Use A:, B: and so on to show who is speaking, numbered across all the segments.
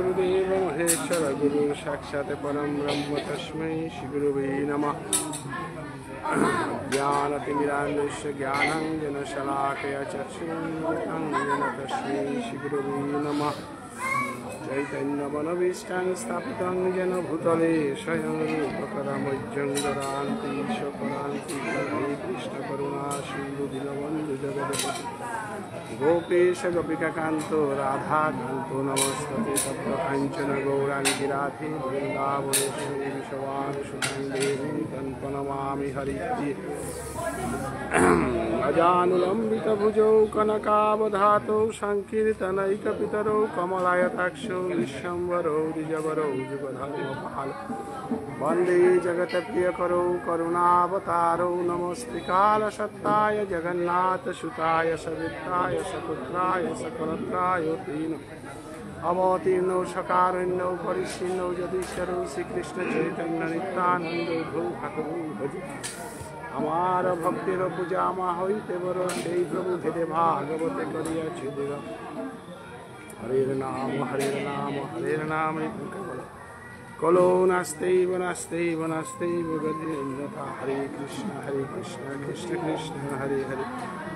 A: गुरुदेव महेश्वर गुरु साक्षात् परम ब्रह्म तस्मै श्री गुरुवे नमः। ज्ञानतिमिरान्धस्य ज्ञानाञ्जनशलाकया चक्षुरुन्मिलितं येन तस्मै श्री गुरुवे नमः। चैतन्यमनोभीष्टं स्थापितं येन भूतले स्वयं रूपकदा मह्यं ददान्ति स्वपदान्ति हरे कृष्ण करुणा सिन्धु दीनबन्धु जगद्पते गोपेश गोपिकान्तो राधाकान्तो नमस्ते तत्र काञ्चन गौराङ्गी राधे वृन्दावनेश्वरी विश्ववासुदेवी देवी तन्नमामि हरिप्रिये। अजानुलम्बितभुजौ कनकावधातौ संकीर्तनैकपितरौ कमलायताक्षौ विश्वम्भरौ द्विजवरौ जुगधर्मपालौ वन्दे जगत्प्रियकरौ करुणावतारौ नमस्ते कालसत्ताय जगन्नाथसुताय सविताय सपुत्राय सकलत्राय तीन अवतीर्णौ सकारुण्यौ परिच्छिन्नौ यदीश्वरौ श्रीकृष्ण चैतन्य नित्यानन्द प्रभु भगवो भज। আমার ভক্তির পূজা আমা হইতে বড় সেই প্রভু ভেদে ভাগবতে করিয়াছি দিল। হরের নাম হরের নাম হরের নাম কলো নাস্তেইব নাস্তেইব নাস্তেইব গতিন্যথা। হরে কৃষ্ণ কৃষ্ণ কৃষ্ণ হরে হরে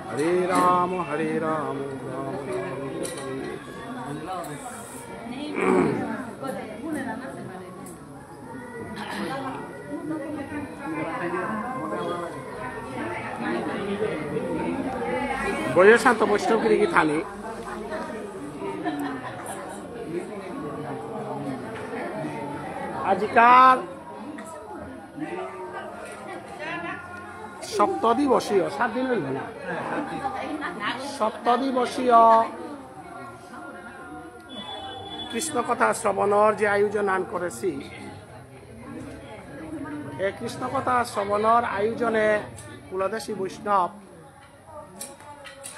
A: হরে রাম রাম রাম বইয়ের শান্ত বৈষ্ণব কি থানি আজিকাল সপ্তদিবসীয় 7 দিন হইল না সপ্তদিবসীয় কৃষ্ণ কথা শ্রবণর যে আয়োজন করেছি এই কৃষ্ণ কথা শ্রবণর আয়োজনে কুলদেশী বৈষ্ণব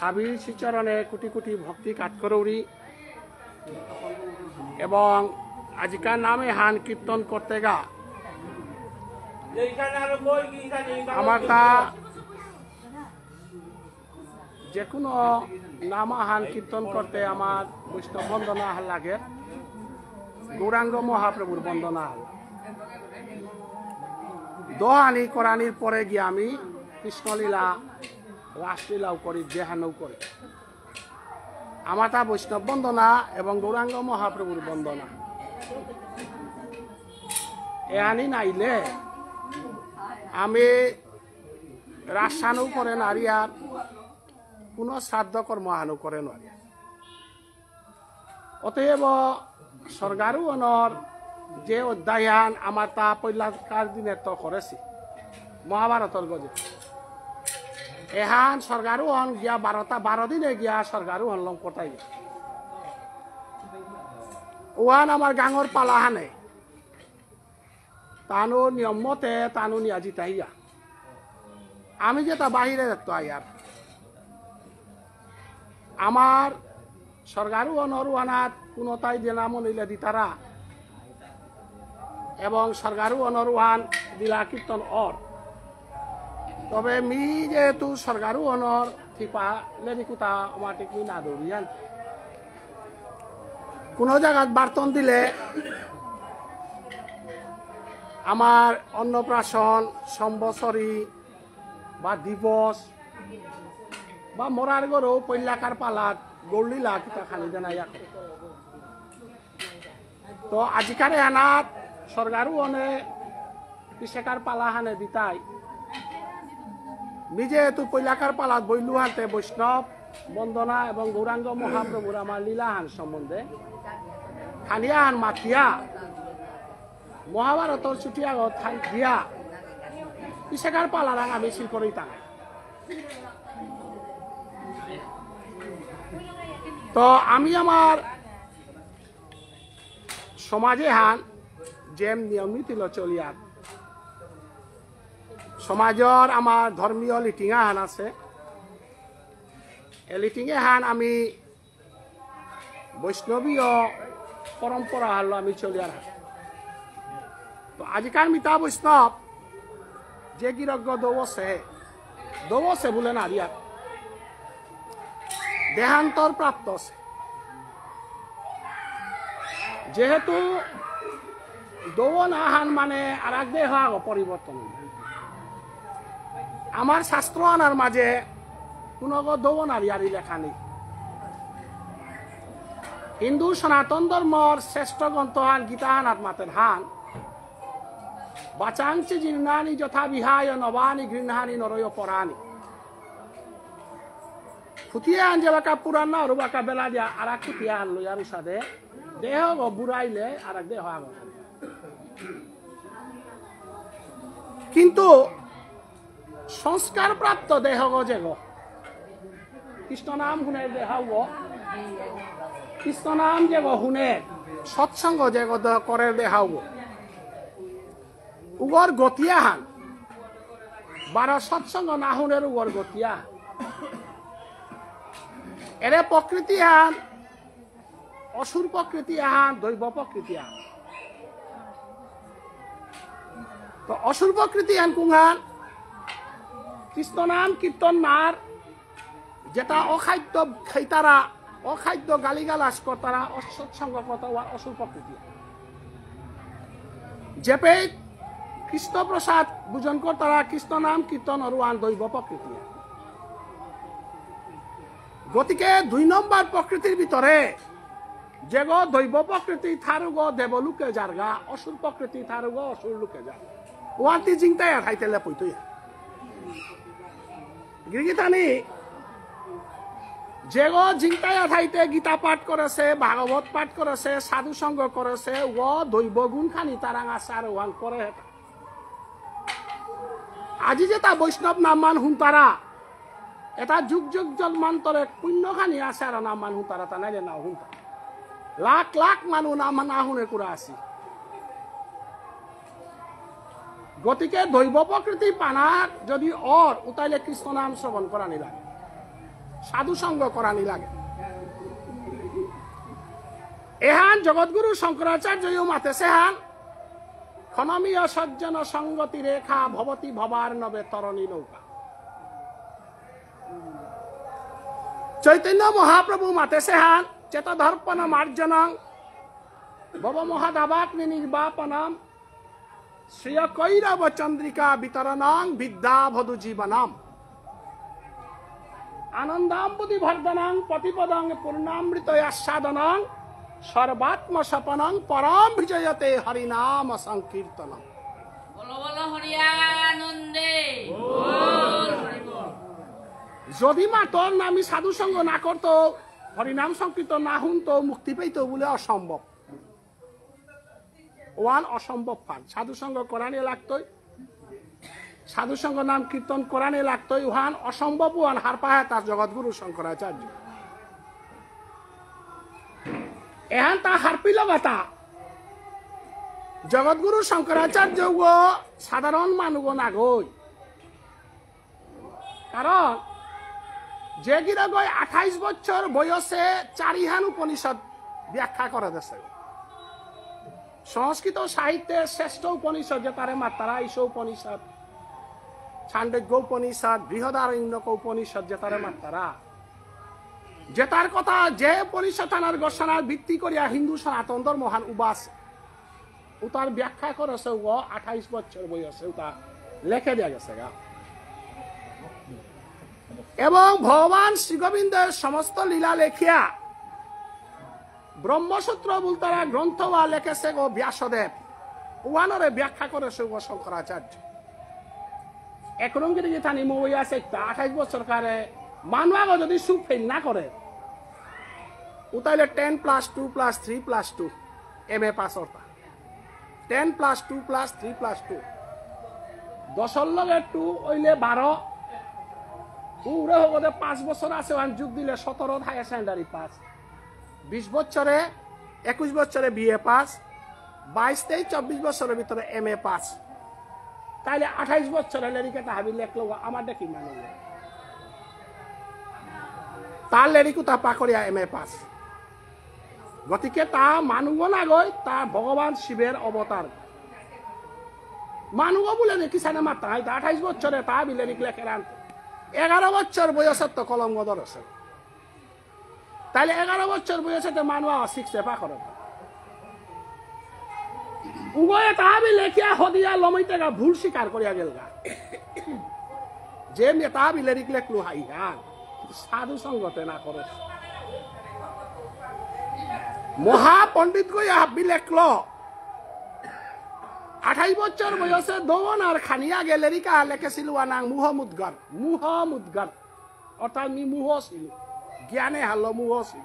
A: হাবির শ্রীচরণে কোটি কোটি ভক্তি কাঠকরৌরি এবং আজিকার নামে হান কীর্তন করতে গা আমার তা যে কোনো নামা হান কীর্তন করতে আমার বৈষ্ণব বন্দনা লাগে গৌরাঙ্গ মহাপ্রভুর বন্দনা দোহানি করানির পরে গিয়ে আমি কৃষ্ণলীলা রাসলীলাও করি দেহানও করি আমার তা বৈষ্ণব বন্দনা এবং গৌরাঙ্গ মহাপ্রভুর বন্দনা এহানি নাইলে আমি রাসানও করে নারী আর কোনো শ্রাদ্ধ কর্মহানও করে নারী। অতএব সরকারও অনর যে অধ্যায়ান আমার তা পৈলাকার দিনে তো করেছি মহাভারতর গজে এহান সরকারও হন গিয়া 12 দিনে গিয়া সরকারও হনলম কোটাই ওয়ান আমার গাঙর পালাহানে তানো নিয়ম মতে তানো নিয়াজি তাইয়া আমি যেটা বাহিরে দেখতো আয়ার আমার সরকারও অনরুয়ানাত কোনো তাই দিলাম নিলে দিতারা এবং সরকারও অনরুয়ান দিলা কীর্তন অর তবে মি যেহেতু সরকারও অনর থিপা লেনিকুতা আমার ঠিক না দৌড়িয়ান কোনো জায়গায় বার্তন দিলে আমার অন্নপ্রাশন সম্বৎসরী বা দিবস বা মরার গরু পৈলাকার পালাত গৌরলীলা কিতা খালি জানাইয়া তো আজিকারে আনাত সরকারও অনে পিছেকার পালা হানে দিতাই নিজে তো পৈলাকার পালাত বইলু হাতে বৈষ্ণব বন্দনা এবং গৌরাঙ্গ মহাপ্রভুর আমার লীলাহান সম্বন্ধে খানিয়াহান মাতিয়া মহাভারতর ছুটিয়া দিয়া পিছেকার পালারাং আমি শিল করেই তাঙাই তো আমি আমার সমাজে হান যেম নিয়ম নীতিল চলিয়ার সমাজর আমার ধর্মীয় লিটিঙা হান আছে এই লিটিঙে হান আমি বৈষ্ণবীয় পরম্পরা হলো আমি চলিয়ার হান তো আজিকার মিতা বৈষ্ণব যে গিরজ্ঞ দৌবসে বলে না রিয়া দেহান্তর প্রাপ্ত আছে যেহেতু দৌন আহান মানে আর এক দেহ পরিবর্তন আমার শাস্ত্র আনার মাঝে কোন দৌন আর ইয়ারি লেখা নেই হিন্দু সনাতন ধর্মর শ্রেষ্ঠ গ্রন্থ হান গীতা হান আত্মাতের হান বাচাংসি জীর্ণানি যথা বিহায় নবানি গৃহানি নরয় পরানি ফুটিয়ে আন যে বাকা পুরান না বাকা বেলা দিয়া আর এক ফুটিয়ে আন লইয়ার সাথে দেহ বুড়াইলে আর এক দেহ আগ কিন্তু সংস্কার প্রাপ্ত দেহ যে গো কৃষ্ণ নাম শুনে দেহ কৃষ্ণ নাম যে গো শুনে সৎসঙ্গ যে করে দেহাও উগর গতিয়া হান বারা সৎসঙ্গ না শুনের উগর গতিয়া এরে প্রকৃতি হান অসুর প্রকৃতি হান দৈব প্রকৃতি হান তো অসুর প্রকৃতি হান কুহান কৃষ্ণ নাম কীর্তন নার যেটা অখাদ্য খাইতারা অখাদ্য গালিগালাস কর্তারা অসৎসঙ্গ কর্তা অসুর প্রকৃতি যেপে কৃষ্ণ প্রসাদ বুঝন কর্তারা কৃষ্ণ নাম কীর্তন অরুয়ান দৈব প্রকৃতি গতিকে 2 নম্বর প্রকৃতির ভিতরে যে গো দৈব প্রকৃতি থারুগ দেবলোকে যারগা অসুর প্রকৃতি থারুগ অসুর লোকে যার ওয়ান্তি জিংতাই খাইতেলে পইতই গিরিগিতানি যে গো জিংতাই আঠাইতে গীতা পাঠ করেছে ভাগবত পাঠ করেছে সাধু সঙ্গ করেছে ও দৈব গুণ খানি তারাং আচার ওয়ান করে আজি যে তা বৈষ্ণব নামমান হুঁতারা এটা যুগ যুগ জন্মান্তরে পুণ্যখানি আছে আর নামমান হুঁতারা তা নাইলে না হুঁতা লাখ লাখ মানুষ নাম না শুনে করে আসি গতিকে দৈব প্রকৃতি পানার যদি অর উতাইলে কৃষ্ণ নাম শ্রবণ করানি লাগে সাধু সঙ্গ করানি লাগে এহান জগৎগুরু শঙ্করাচার্য মাতেছে হান ক্ষণমীয় সজ্জন সঙ্গতি রেখা ভবতী ভবার নবে তরণী নৌকা চৈতন্য মহাপ্রভু মাতেছে হান চেতদর্পণ মার্জনং ভব মহাদাবাগ্নি নির্বাপনম শ্রিয় কৈরব চন্দ্রিকা বিতরণং বিদ্যা ভদু জীবনম আনন্দাম্বুদি বর্ধনং প্রতিপদং পূর্ণামৃত আস্বাদনং সর্বাত্ম সপনং পরম বিজয়তে হরিনাম সংকীর্তনম
B: বলো বলো হরিয়ানন্দে
A: যদি মা তোর নামি সাধু সঙ্গ না করতো হরিনাম সংকীর্তন না শুনতো মুক্তি পেতো বলে অসম্ভব ওয়ান অসম্ভব ফান সাধু সঙ্গ করানে লাগতোই সাধু সঙ্গ নাম কীর্তন করানে লাগতোই ওহান অসম্ভব ওয়ান হার পায় তার জগৎগুরু শঙ্করাচার্য এহান তা হারপিল কথা জগৎগুরু শঙ্করাচার্য ও সাধারণ মানুষ নাগই কারণ যে গিরগই 28 বছর বয়সে 4 হান উপনিষদ ব্যাখ্যা করে দিয়েছে সংস্কৃত সাহিত্যের শ্রেষ্ঠ উপনিষদ যে তারে মাতারা ঈশ উপনিষদ ছান্দোগ্য উপনিষদ বৃহদারণ্যক উপনিষদ যে তারে মাতারা যে তার কথা যে উপনিষদ আনার ঘোষণার ভিত্তি করিয়া হিন্দু সনাতন ধর্ম মহান উবাস উতার ব্যাখ্যা করেছে ও 28 বছর বয়সে উতা লেখে দেওয়া গেছে গা এবং ভগবান শ্রীগোবিন্দের সমস্ত লীলা লেখিয়া ব্রহ্মসূত্র বলতারা গ্রন্থ বা লেখেছে গো ব্যাসদেব ওয়ানরে ব্যাখ্যা করেছে গো শঙ্করাচার্য একরঙ্গির গীতা নিম আছে 28 বছর কারে মানুষ যদি সুখ ফেল না করে উতাইলে 10+2+3+2 MA পাস অর্থা 10+2+3+2 10 লগে 2 হইলে 12 পুরো হতে 5 বছর আছে যুগ দিলে 17 হায়ার সেকেন্ডারি পাস 20 বছরে 21 বছরে বিএ পাস 22-23-24 বছরের ভিতরে MA পাস তাইলে 28 বছরে লেরিকাটা হাবি লেখলো আমার দেখি মানে তার লেরিকু তা পাকড়িয়া MA পাস গতিকে তা মানুষ না গই তা ভগবান শিবের অবতার মানুষ বলে দেখি সানে মাত্রা 28 বছরে তা বিলে লেখে আনতে 11 বছর বয়সের তো কলঙ্ক ধরেছে তাইলে 11 বছর বয়সে মানুষ শিখছে পাখর উভয়ে তাহাবি লেখিয়া হদিয়া লমইতেগা ভুল স্বীকার করিয়া গেলগা যে তাহাবি লেরিক লেখলু হাই হান সাধু সঙ্গতে না করে মহাপণ্ডিত গই হাবি লেখল 28 বছর বয়সে দৌন আর খানিয়া গেলেরিকা লেখেছিল আনাং মুহমুদ্গার অর্থাৎ মি মুহ ছিল জ্ঞানে হালো মুহ ছিল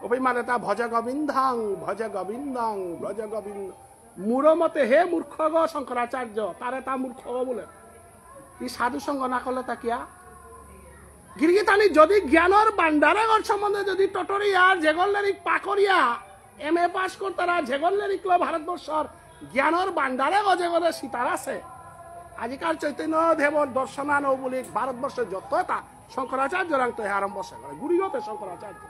A: অভিমান এটা ভজ গোবিন্দং ভজ গোবিন্দং ভজ গোবিন্দ মূর মতে হে মূর্খ গ শঙ্করাচার্য তার এটা মূর্খ বলে ই সাধু সঙ্গ না করলে তা কিয়া গিরগিতানি যদি জ্ঞানর বান্ডারে সম্বন্ধে যদি টটরিয়া জেগল্লেরিক পাকরিয়া MA পাস করতারা জেগল্লেরিক ভারতবর্ষর জ্ঞানর বান্ডারে যেগলে সীতার আছে আজিকাল চৈতন্য দেবর দর্শনানো বলি ভারতবর্ষের যত এটা শঙ্করাচার্য রাংতে আরম্ভ করে গুড়িগতে শঙ্করাচার্য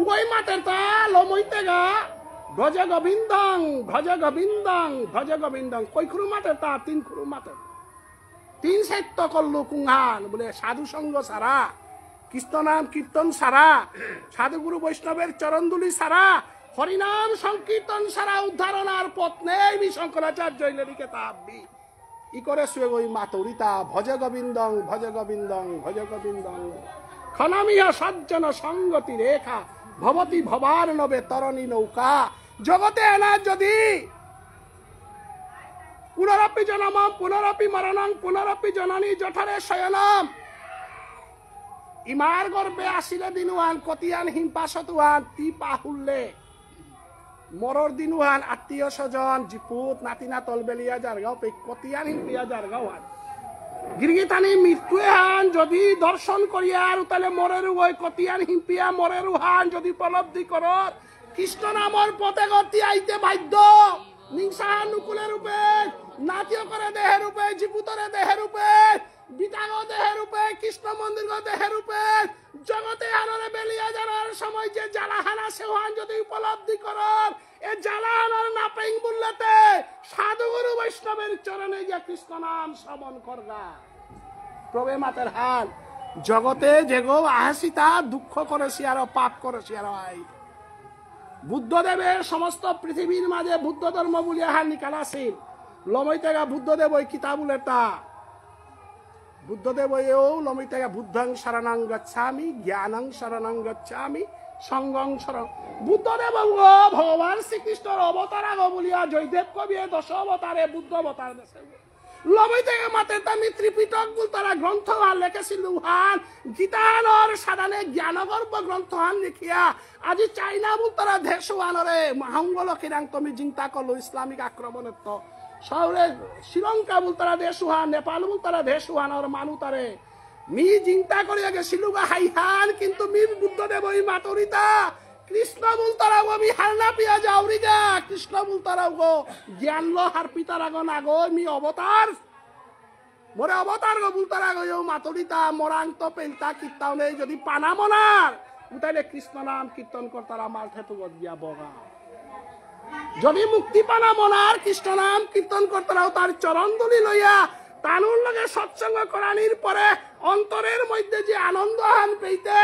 A: উভয় মাতের তা লমইতে গা ভজ গোবিন্দং ভজ গোবিন্দং ভজ গোবিন্দং কই খুরু মাতের তা 3 খুরু মাতের 3 সাহিত্য করলু কুঙ্গান বলে সাধু সঙ্গ সারা কৃষ্ণ নাম কীর্তন সারা সাধুগুরু বৈষ্ণবের চরণদুলি সারা হরিনাম সংকীর্তন সারা উদ্ধারণার পথ নেই বি শঙ্করাচার্য লেরিকে তাবি ই করে শুয়ে ওই মাতরিতা ভজ গোবিন্দং ভজ গোবিন্দং ভজ গোবিন্দং খনামিয়া সজ্জন সঙ্গতি রেখা ভবতি ভবার নবে তরণী নৌকা জগতে এনা যদি পুনরপি জনমম পুনরপি মরণং পুনরপি জননী জঠরে শয়নম ইমার গর্বে আসিলে দিনুয়ান কতিয়ান হিমপাসতুয়ান তি পাহুল্লে মরর দিনুয়ান আত্মীয় স্বজন জিপুত নাতিনা তলবেলিয়া জারগাও পে কতিয়ান হিমপিয়া জারগাও হান গিরগিতানি মৃত্যুয়ে হান যদি দর্শন করিয়ার তাহলে মরের ওই কতিয়ান হিমপিয়া মরের হান যদি উপলব্ধি করর কৃষ্ণ নামর পথে গতি আইতে বাধ্য নিংসানুকুলের রূপে নাতিয় করে দেহের রূপে জিপুতরে দেহের রূপে বিতাগ দেহের রূপে কৃষ্ণ মন্দির দেহের রূপে জগতে আনরে বেলিয়া যাওয়ার সময় যে জ্বালাহানা সেহান যদি উপলব্ধি করর এ জ্বালাহানার না পেং বললেতে সাধুগুরু বৈষ্ণবের চরণে গিয়া কৃষ্ণ নাম শ্রবণ করগা প্রবে মাতের হাল জগতে যেগো আহাসিতা দুঃখ করেছি আর পাপ করেছি আর আই বুদ্ধদেবের সমস্ত পৃথিবীর মাঝে বুদ্ধ ধর্ম বলিয়া হার নিকালাছিল লমইতেগা বুদ্ধদেব ওই কিতাবুলেটা বুদ্ধদেব এও লমিতেগা বুদ্ধং শরণং গচ্ছামি জ্ঞানং শরণং গচ্ছামি সঙ্গং শরণ বুদ্ধদেব ভগবান শ্রীকৃষ্ণর অবতার আগ বলিয়া জয়দেব কবি 10 অবতারে বুদ্ধ অবতার দেশে লমিতেগা মাতে তামি ত্রিপিটক বল তারা গ্রন্থ আর লেখেছিল হান গীতানর সাধানে জ্ঞানগর্ভ গ্রন্থ হান লিখিয়া আজি চাইনা বল তারা দেশওয়ানরে মহাঙ্গল কিরাং তুমি চিন্তা করলো ইসলামিক আক্রমণের তো শহরে শ্রীলঙ্কা বলতারা দেশুহান নেপাল বলতারা দেশুহান আর মানু তারে মি চিন্তা করিয়া গেছিলুগা হাইহান কিন্তু মির বুদ্ধদেব ওই মাতরিতা কৃষ্ণ বলতারা আমি হারনা পিয়া যাওরিগা কৃষ্ণ বলতারা গো জ্ঞান লো হার পিতার আগ না গো মি অবতার মোরে অবতার গো বলতারা গো মাতরিতা মরাং তো পেলতা কীর্তন নেই যদি পানা মনার উতাইলে কৃষ্ণ নাম কীর্তন করতারা মাল থেতু গিয়া বগা যদি মুক্তি পানা মনার কৃষ্ণ নাম কীর্তন করতারাও তার চরণদুলি লইয়া তানুর লগে সৎসঙ্গ করানির পরে অন্তরের মধ্যে যে আনন্দ হান পেইতে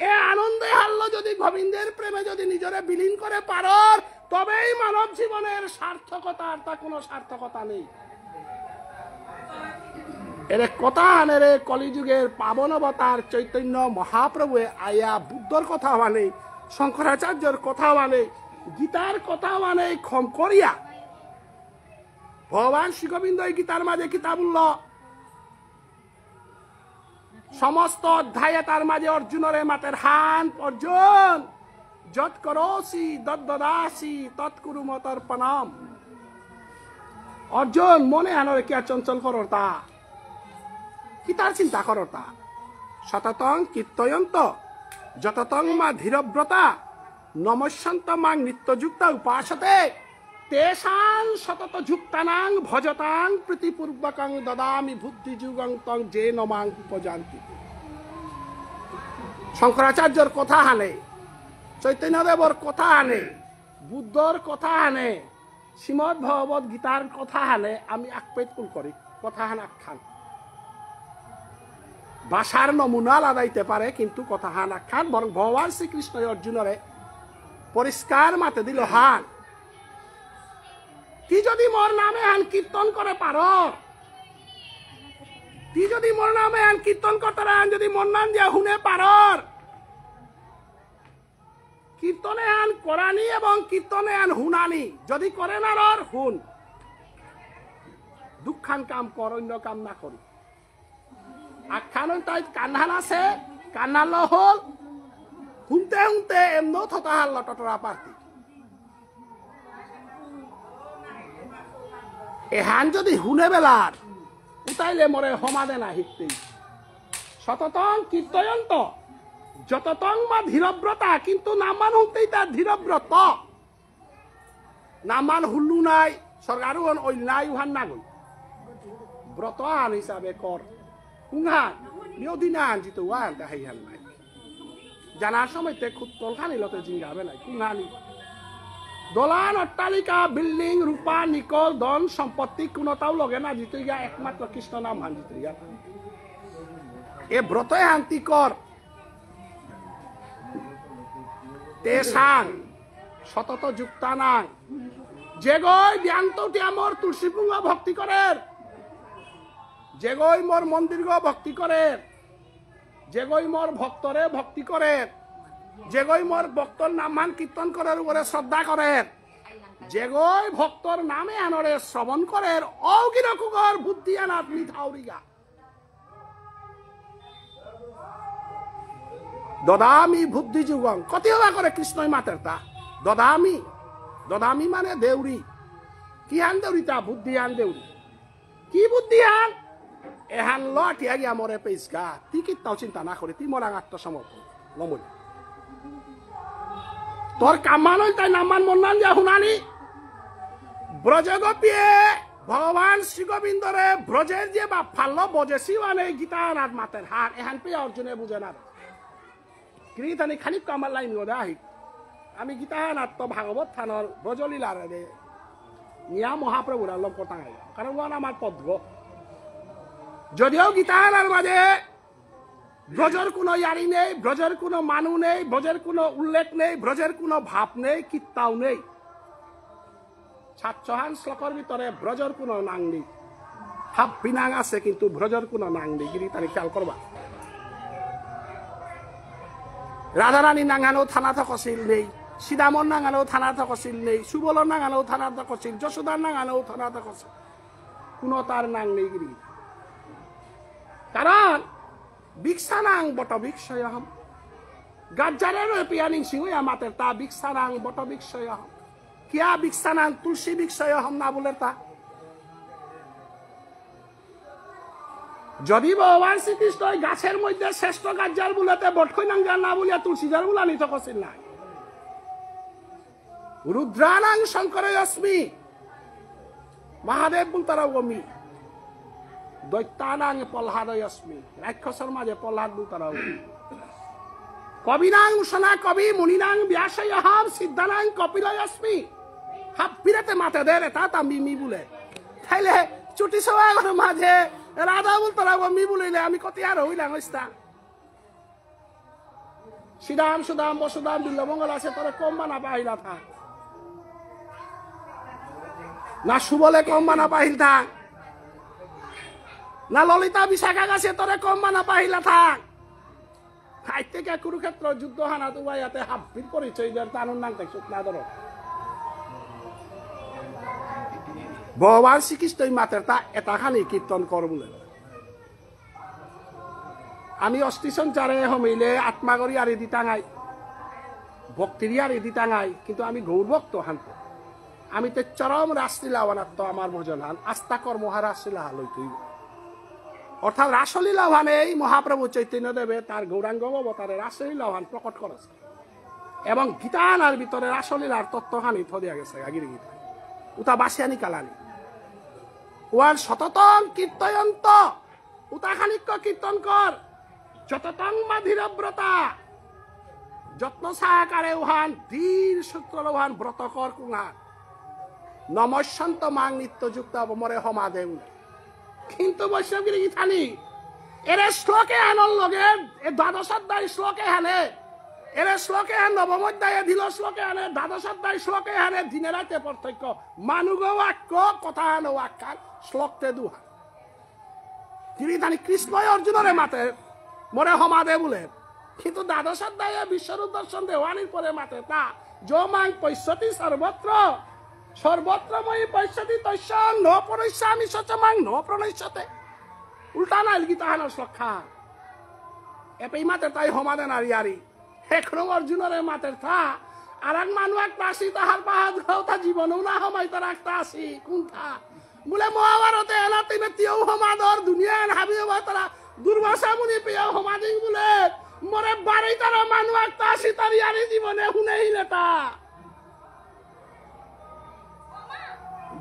A: এ আনন্দে হারলো যদি গোবিন্দের প্রেমে যদি নিজরে বিলীন করে পারর তবেই মানব জীবনের সার্থকতা আর তা কোনো সার্থকতা নেই এর কথা আনের কলিযুগের পাবন অবতার চৈতন্য মহাপ্রভু আয়া বুদ্ধর কথা মানে শঙ্করাচার্যর কথা মানে গীতার কথা মানে ক্ষম করিয়া ভগবান শ্রী গোবিন্দ গীতার মাঝে কিতাবুল্ল সমস্ত অধ্যায়ে তার মাঝে অর্জুনের মাতের হান অর্জুন যৎ করোসি দদাসি তৎকুরু মতর্পণম অর্জুন মনে আনরে কি চঞ্চল করর তা কি তার চিন্তা করর তা সততং কীর্তয়ন্ত যততং মা ধীরব্রতা নমস্যন্ত মাং নিত্যযুক্ত উপাসতে তেষাং সতত যুক্তানাং ভজতাং প্রীতিপূর্বকং দদামি বুদ্ধিযুগং তং যে নমাং উপজান্তি শঙ্করাচার্যর কথা হানে চৈতন্যদেবর কথা হানে বুদ্ধর কথা হানে শ্রীমদ ভগবত গীতার কথা হানে আমি আকপেট কুল করি কথা হান আখ্যান ভাষার নমুনা লাগাইতে পারে কিন্তু কথা হান আখ্যান বরং ভগবান শ্রীকৃষ্ণ অর্জুনরে পরিষ্কার মাতে দিল হান তি যদি মোর নামে আন কীর্তন করে পার, তি যদি মোর নামে আন কীর্তন করতে আন, যদি মোর নাম দিয়া শুনে পার, কীর্তনে আন করানি এবং কীর্তনে আন হুনানি যদি করে না রর হুন, দুঃখান কাম কর, অন্য কাম না করি। আখ্যান তাই কান্নাল আছে, কান্নাল হল শুনতে শুনতে এমন থতা হাল টটরা পার্টি। এহান যদি শুনে বেলার উতাইলে মরে সমাদে না শিখতে। সততং কীর্তয়ন্ত যততং বা ধীরব্রতা, কিন্তু নামান শুনতেই তার ধীরব্রত। নামান হুল্লু নাই, সরকার অন্যায় উহান না গই ব্রত আন হিসাবে কর। কুংহান নিয়দিনা আন যিটো ওয়ান তা হেইহান নাই। জানার সময়তে খুত্তল খানিলতে জিঙ্গাবে নাই। কুংহানি দলান অট্টালিকা বিল্ডিং রূপা নিকল ধন সম্পত্তি কোনোটাও লগে না জিতো গিয়া একমাত্র কৃষ্ণ নাম হান জিতো গিয়া। এ ব্রত শান্তি কর তে সাং সতত যুক্তা নাং, যে গই ব্যাংতটি আমার তুলসী পুঙ্গ ভক্তি করে, যে গই মোর মন্দির ভক্তি করে, যে গই মোর ভক্তরে ভক্তি করে, যে গই মোর ভক্তর নামান কীর্তন করার উপরে শ্রদ্ধা করে, যে গই ভক্তর নামে আনরে শ্রবণ করে, অগিরকুগর বুদ্ধি আনাত মিঠাউরিগা দদামি বুদ্ধি যুগং। কত হওয়া করে কৃষ্ণই মাতের তা দদামি, দদামি মানে দেউরি। কি হান দেউরি তা বুদ্ধি হান দেউরি। কি বুদ্ধি হান এহান লিয়া গিয়া মরে পেইসগা। তি কিতাও চিন্তা না করে তি মরাং আত্মসমর্পণ নমল। তোর কামান তাই নামান মন্নান যা শুনানি। ব্রজগোপিয়ে ভগবান শ্রী গোবিন্দরে ব্রজের যে বা ফাল্ল বজেছি মানে গীতানাথ মাতের হার এহান পেয়ে অর্জুনে বুঝে না। কীর্তনী খানিক আমার লাইন গদা আহি আমি গীতানাথ তো ভাগবত থানর ব্রজলীলার নিয়া মহাপ্রভুর আল্লাহ কথা কারণ আমার পদ্ম। যদিও গীতানার মাঝে ব্রজের কোনো ইয়ারি নেই, ব্রজের কোনো মানু নেই, ব্রজের কোনো উল্লেখ নেই, ব্রজের কোনো ভাব নেই, কিত্তাও নেই। 700 শ্লোকের ভিতরে ব্রজের কোনো নাং নেই। হাফ বিনাং আছে কিন্তু ব্রজের কোনো নাং নেই। গিরিতানি খেয়াল করবা। রাধারানী নাঙানো থানা থকছিল নেই, সীতামন নাঙানো থানা থকছিল নেই, সুবলর নাঙানো থানা থকছিল, যশোদার নাঙানো থানা থকছিল, কোনো তার নাং নেই গিরি। কারণ বিক্সানাং বট বিক্ষয়হম, গাজ্জারের পিয়ানিং সিংহয়া মাতের তা বিক্সানাং বট বিক্ষয়হম। কিয়া বিক্সানাং তুলসী বিক্ষয়হম না বলে তা। যদি ভগবান শ্রীকৃষ্ণ গাছের মধ্যে শ্রেষ্ঠ গাজ্জার বুলাতে বটখই নাঙ্গার না বলিয়া তুলসীজার বুলা নিত করছিল না। রুদ্রানাং শঙ্করয়স্মি, মহাদেব বুলতারাও গমি। দৈত্যানাং প্রহ্লাদয়স্মি, রাক্ষসের মাঝে প্রহ্লাদ বুলতারাও। কবিনাং উষনা কবি মুনিনাং ব্যাসয়হম, সিদ্ধানাং কপিলয়স্মি। হাফ পিরাতে মাথা দেয় তা তা মিমি বলে তাইলে চুটি সবার মাঝে রাধা বুলতারাও মি বলিলে আমি কত আর হইলাম ইস্তা। শ্রীরাম সুদাম বসুদাম বিল্লমঙ্গল আছে তোরা কম বানা পাহিলা থাক না, সুবলে কম বানা পাহিল থাক না, ললিতা বিশাখা গাছে তোরে কম বানা পাহিলা থাক। খাই থেকে কুরুক্ষেত্র যুদ্ধ হানা উবাইয়াতে হাফির পরিচয় দেন তানুর নাম তাই সুখ না ধর। ভগবান শ্রীকৃষ্ণই মাতের তা এটাখানি কীর্তন কর বলে। আমি অষ্টিশন চারে হমিলে আত্মাগরি আর এদি টাঙাই, ভক্তির আর এদি টাঙাই, কিন্তু আমি গৌরভক্ত হান্ত। আমি তো চরম রাসলীলা বানাত্ম আমার ভোজন হান আস্থা কর্ম রাসলীলা লইতই। অর্থাৎ রাসলীলা ভানে এই মহাপ্রভু চৈতন্য দেবে তার গৌরাঙ্গ অবতারে রাসলীলা ভান প্রকট করেছে এবং গীতানার ভিতরে রাসলীলার তত্ত্বখানি থদিয়া গেছে। আগির গীতা উতা বাসিয়ানি কালানি ওয়ার সততং কীর্তয়ন্ত, উতাখানিক কীর্তন কর। যততং বা ধীরব্রতা, যত্ন সহকারে উহান ধীর সূত্র উহান ব্রত কর কুহান। নমস্যন্ত মাং নিত্যযুক্ত মরে হমা দেউ। কিন্তু বৈষ্ণবগিরি গীতানি এর শ্লোকে আনল লগে 12 অধ্যায় শ্লোকে হানে এরে শ্লোকে নবম অধ্যায়ে দিল শ্লোকে আনে দ্বাদশ অধ্যায় শ্লোকে আনে দিনে রাতে পার্থক্য মানুগ বাক্য কথা আনো আখ্যান শ্লোকতে দুহা তিনি কৃষ্ণই অর্জুনরে মাতে মরে সমাদে বলে কিন্তু দ্বাদশ অধ্যায়ে বিশ্বরূপ দর্শন দেওয়ানির পরে মাতে তা যমাং পৈশ্যতি সর্বত্র সর্বত্রময়ী পৈশ্যতি তস্য ন প্রণশ্যামি সচমাং ন প্রণশ্যতে উল্টা নাইল গীতা হানো শ্লোকা এপেই মাতে তাই সমাদে নারিয়ারি এখনো অর্জুনরে মাতের থা আর এক মানুষ একটা আসি তাহার পাহাড় তা জীবনও না সমাই তার একটা আসি কোনটা বলে মহাভারতে এনা তিনে তিও সমাদর দুনিয়া হাবিব তারা দুর্বাসা মুনি পেয়ে সমাধিক বলে মরে বাড়ি তারা মানুষ একটা আসি তার ইয়ারি জীবনে শুনে হিলেটা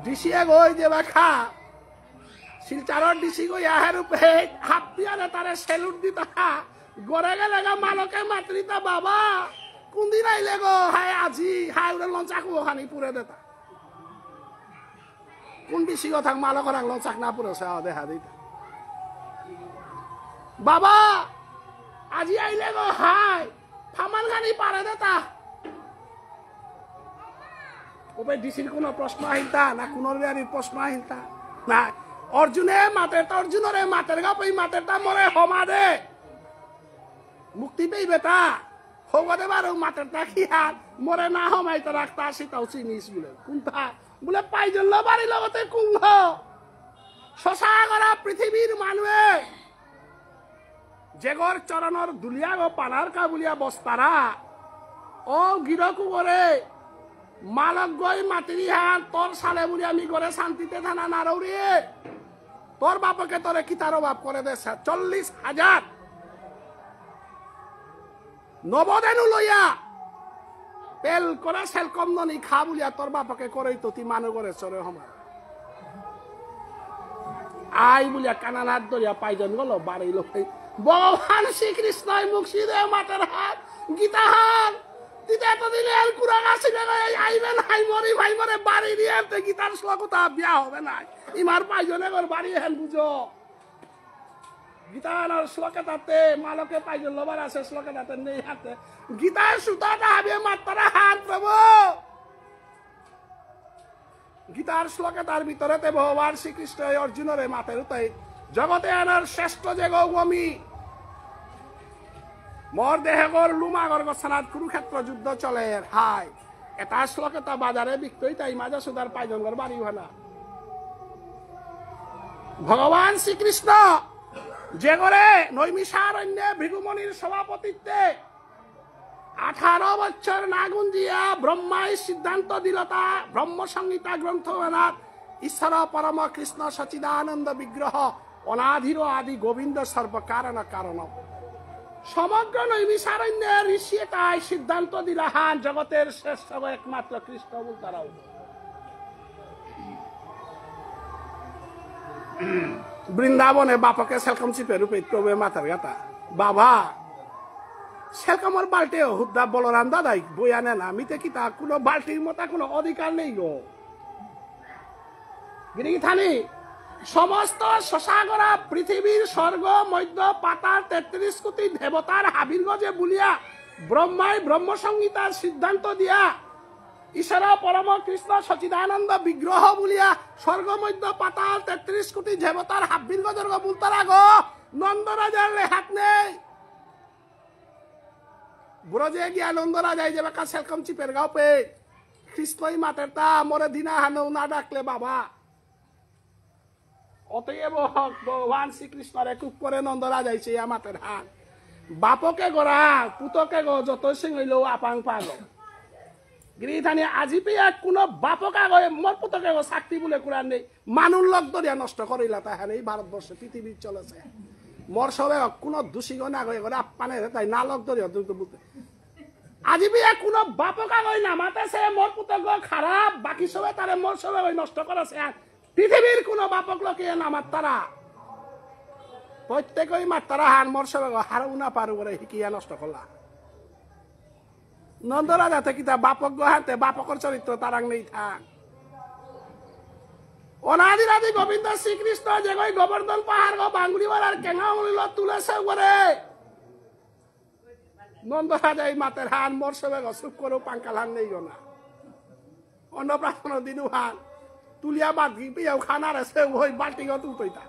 A: ডিসিয়ে গই যে বাখা শিলচারর ডিসি গই আহের উপে হাত পিয়ারে তারে সেলুট দিতা গড়ে গেলে গা মালকে মাতৃতা বাবা কোন দিন আইলে গো হায় আজি হায় উড়ে লঞ্চাকু ওখানে পুরে দেতা কোন ডিসি কথা মালকর লঞ্চাক না পুরেছে দেখা দিতা বাবা আজি আইলে গো হায় ফামান খানি পারে দেতা ওপে ডিসির কোনো প্রশ্ন আহিতা না কোন প্রশ্ন আহিতা না অর্জুনে মাতের অর্জুনরে মাতের গাপই মাতেরটা মরে সমাদে মুক্তি পেইবে তা হগদে বারো মাতেরটা খিয়াল মরে না হমাই তো রাখতা আসি তাও চিনিস বলে কোনটা বলে পাইজন বাড়ি লগতে কুম্ভ শশা করা পৃথিবীর মানুহে জেগর চরণর দুলিয়া গো পানার কা বুলিয়া বস্তারা ও গিরকু করে মালক গই মাতিরি হান তোর সালে বলি আমি করে শান্তিতে থানা নারৌরে তোর বাপকে তোরে কিতারো বাপ করে দে 40,000 নবদেনু লইয়া পেল করে সেল কম ননি খা বলিয়া তোর বাপকে করেই তো তুই মানু করে চরে সময় আই বলিয়া কানানার দরিয়া পাইজন গেল বাড়িল ভগবান শ্রীকৃষ্ণই মুর্শিদে মাতার হাত গীতা হাত তিতে এতদিন এর কুড়া গাছি আইবেন হাই মরি ভাই মরে বাড়ি দিয়ে গীতার শ্লোকতা বিয়া হবে না ইমার পাইজনে ঘর বাড়ি হেন বুঝো গীতার শ্লোকে তাতে মালকে পাইজন লবার আছে শ্লোকে তাতে নেই হাতে গীতার সুতাটা হবে মাত্রা হাত প্রভু গীতার শ্লোকে তার ভিতরেতে ভগবান শ্রীকৃষ্ণ অর্জুনরে মাতের উতাই জগতে আনার শ্রেষ্ঠ যে গৌমী মোর দেহগর লুমাগর গছানাত কুরুক্ষেত্র যুদ্ধ চলে হাই এটা শ্লোকে তা বাজারে বিক্রয় তাই মাজা সুদার পাইজনগর বাড়ি হয় না ভগবান শ্রীকৃষ্ণ যে করে নৈমিষারণ্যে ভৃগুমণির সভাপতিত্বে 18 বছর না গুঞ্জিয়া ব্রহ্মাই সিদ্ধান্ত দিলতা ব্রহ্ম সংহিতা গ্রন্থ ঈশ্বর পরম কৃষ্ণ সচিদানন্দ বিগ্রহ অনাধির আদি গোবিন্দ সর্বকারণ কারণ সমগ্র নৈমিষারণ্যে ঋষি তাই সিদ্ধান্ত দিলাহান জগতের শ্রেষ্ঠ একমাত্র কৃষ্ণ তারাও বৃন্দাবনে বাপকে সেলকম চিপে রূপে তবে মাথার গাতা বাবা সেলকমর বাল্টি হুদ্দা বলরাম দাদাই বই আনে না মিতে কি তা কোনো বাল্টির মতো কোনো অধিকার নেই গো গিরি থানি সমস্ত শশাগরা পৃথিবীর স্বর্গ মধ্য পাতার 33 কোটি দেবতার হাবির গজে বুলিয়া ব্রহ্মায় ব্রহ্ম সংহিতার সিদ্ধান্ত দিয়া ঈশ্বর পরম কৃষ্ণ সচিদানন্দ বিগ্রহ বুলিয়া স্বর্গ মধ্য পাতাল 33 কোটি দেবতার হাবির গজর বুলতার গো নন্দরাজার হাত নেই বুড়োজে গিয়া নন্দরাজাই যে বাকা সেলকম চিপের গাও পে কৃষ্ণই মাতের তা মরে দিনা হানো না ডাকলে বাবা অতএব ভগবান শ্রীকৃষ্ণরে খুব করে নন্দরা যাইছে আমাদের হাত বাপকে গড়া পুতকে গো যত সিং হইল আপাং পাগ গিরিথানি আজি পেয়ে কোনো বাপকা গয়ে মোর পুতকে গো চাকরি বলে কোরআন নেই মানুষ লগ দরিয়া নষ্ট করিলা তাহার এই ভারতবর্ষে পৃথিবীর চলেছে মোর সবে কোনো দোষী গো না গয়ে গড়ে আপানে তাই না লগ দরিয়া বুঝতে আজি পেয়ে কোনো বাপকা গই না মাতেছে মোর পুতক খারাপ বাকি সবে তারে মোর সবে নষ্ট করেছে পৃথিবীর কোন বাপক লোকে নামার তারা প্রত্যেকই মাত্রা হান মর্ষ হার উনা পারু করে শিকিয়া নষ্ট করলা নন্দরাজা থেকে তা বাপক হাতে বাপকর চরিত্র তারাং নেই থাক অনাদিরাদি গোবিন্দ শ্রীকৃষ্ণ যে গই গোবর্ধন পাহাড় গো বাঙ্গুড়িওয়ালার কেঙা তুলেছে করে নন্দরাজা এই মাতের হান মরসবে চুপ করো পাঙ্কাল হান নেই না অন্নপ্রাশন দিনু হান তুলিয়া বাদ গিয়েও খানার আছে ওই বাল্টি তুলতইতা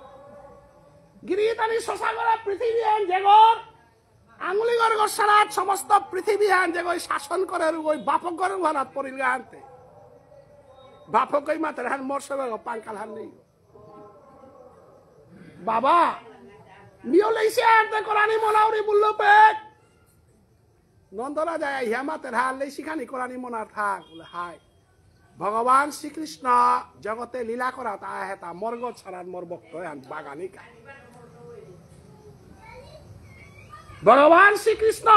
A: গিরিতানি শশা করা পৃথিবী হান জেগর আঙুলি গর্গ সারাত সমস্ত পৃথিবী হান যে ওই শাসন করে ওই বাপক গর্গ হানাত পড়িল আনতে বাপক ওই মাতের হান মরসবে পাঙ্কাল হান নেই বাবা নিও লেইছে আনতে কোরআনি মোলাউরি বললো পেট নন্দরা যায় হিয়ামাতের হাল লেইছি খানি কোরআনি মোনার থাক বলে হাই ভগবান শ্রীকৃষ্ণ জগতে লীলা করা তা হেতা মর্গ ছাড়ার মোর ভক্ত বাগানি কা ভগবান শ্রীকৃষ্ণ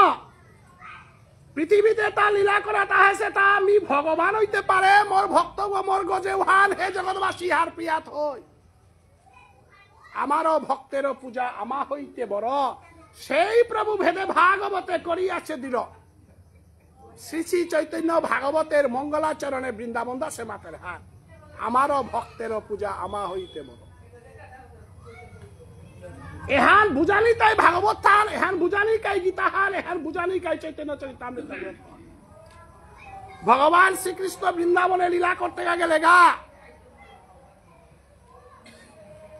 A: পৃথিবীতে তা লীলা করা তা হেছে তা আমি ভগবান হইতে পারে মোর ভক্ত মোর গজে হান হে জগৎবাসী হার প্রিয়াত হই আমারও ভক্তেরও পূজা আমা হইতে বড় সেই প্রভু ভেদে ভাগবতে করিয়াছে দিল শ্রী শ্রী চৈতন্য ভাগবতের মঙ্গলাচরণে বৃন্দাবন দাসে মাতের হাত আমারও ভক্তেরও পূজা আমা হইতে বড় এহান বুঝানি তাই ভাগবত থান এহান বুঝানি কাই গীতা হান এহান বুঝানি কাই চৈতন্য চরিতামৃত ভগবান শ্রীকৃষ্ণ বৃন্দাবনে লীলা করতে গেলে গা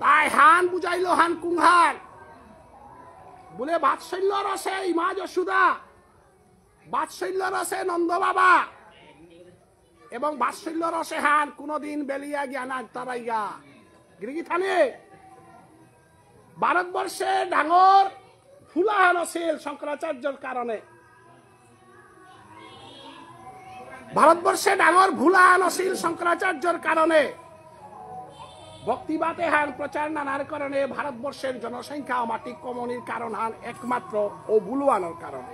A: তাই হান বুঝাইল হান কুংহান বলে বাৎসল্য রসে ইমা যশোদা বাৎসল্য রসে নন্দ বাবা এবং বাৎসল্য রসে হান কোনদিন বেলিয়া জ্ঞান তারাইগা গিরিগি থানে ভারতবর্ষে ডাঙর ফুলাহান আছিল শঙ্করাচার্যর কারণে ভারতবর্ষে ডাঙর ভুলাহান আছিল শঙ্করাচার্যর কারণে ভক্তিবাদে হান প্রচার নানার কারণে ভারতবর্ষের জনসংখ্যা মাটি কমনির কারণ হান একমাত্র ও বুলুয়ানোর কারণে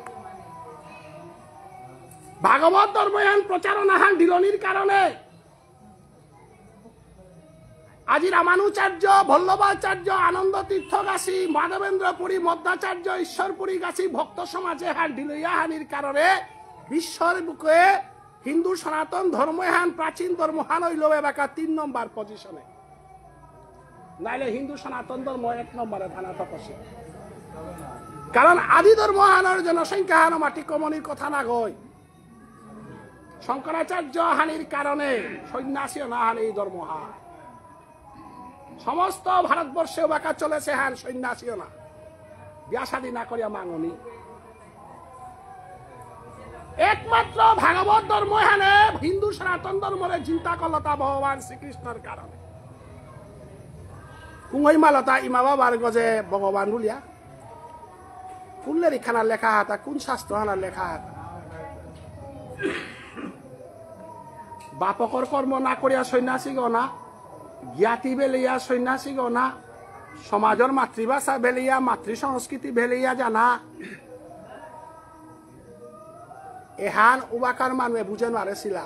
A: ভাগবত ধর্মহান প্রচারণা হান ডিলনির কারণে আজি রামানুচার্য বল্লভাচার্য আনন্দ তীর্থগাছী মাধবেন্দ্রপুরী মধ্যাচার্য ঈশ্বরপুরী গাছী ভক্ত সমাজে হান ডিলইয়া হানির কারণে বিশ্বের বুকে হিন্দু সনাতন ধর্মহান প্রাচীন ধর্মহান হইল এবাকা 3 নম্বর পজিশনে নাইলে হিন্দু সনাতন ধর্ম 1 নম্বরে থানা তপসে কারণ আদি ধর্ম হানোর জনসংখ্যা হানো মাটি কমনির কথা না গই শঙ্করাচার্য হানির কারণে সন্ন্যাসী না হানি ধর্ম হান সমস্ত ভারতবর্ষে বাঁকা চলেছে হান সন্ন্যাসীও না বিয়া শাদী না করিয়া মাঙনি একমাত্র ভাগবত ধর্ম হানে হিন্দু সনাতন ধর্মের চিন্তা করলতা ভগবান শ্রীকৃষ্ণের কারণে কুঙ্গই মালতা ইমা বাবার গজে ভগবান বলিয়া কুল্লের খানা লেখা হাতা কোন শাস্ত্র হানার লেখা হাতা বাপকর কর্ম না করিয়া সন্ন্যাসী গনা জ্ঞাতি বেলিয়া সন্ন্যাসী গনা সমাজের মাতৃভাষা বেলিয়া মাতৃ সংস্কৃতি বেলিয়া জানা এহান উবাকার মানুষে বুঝে নারেছিলা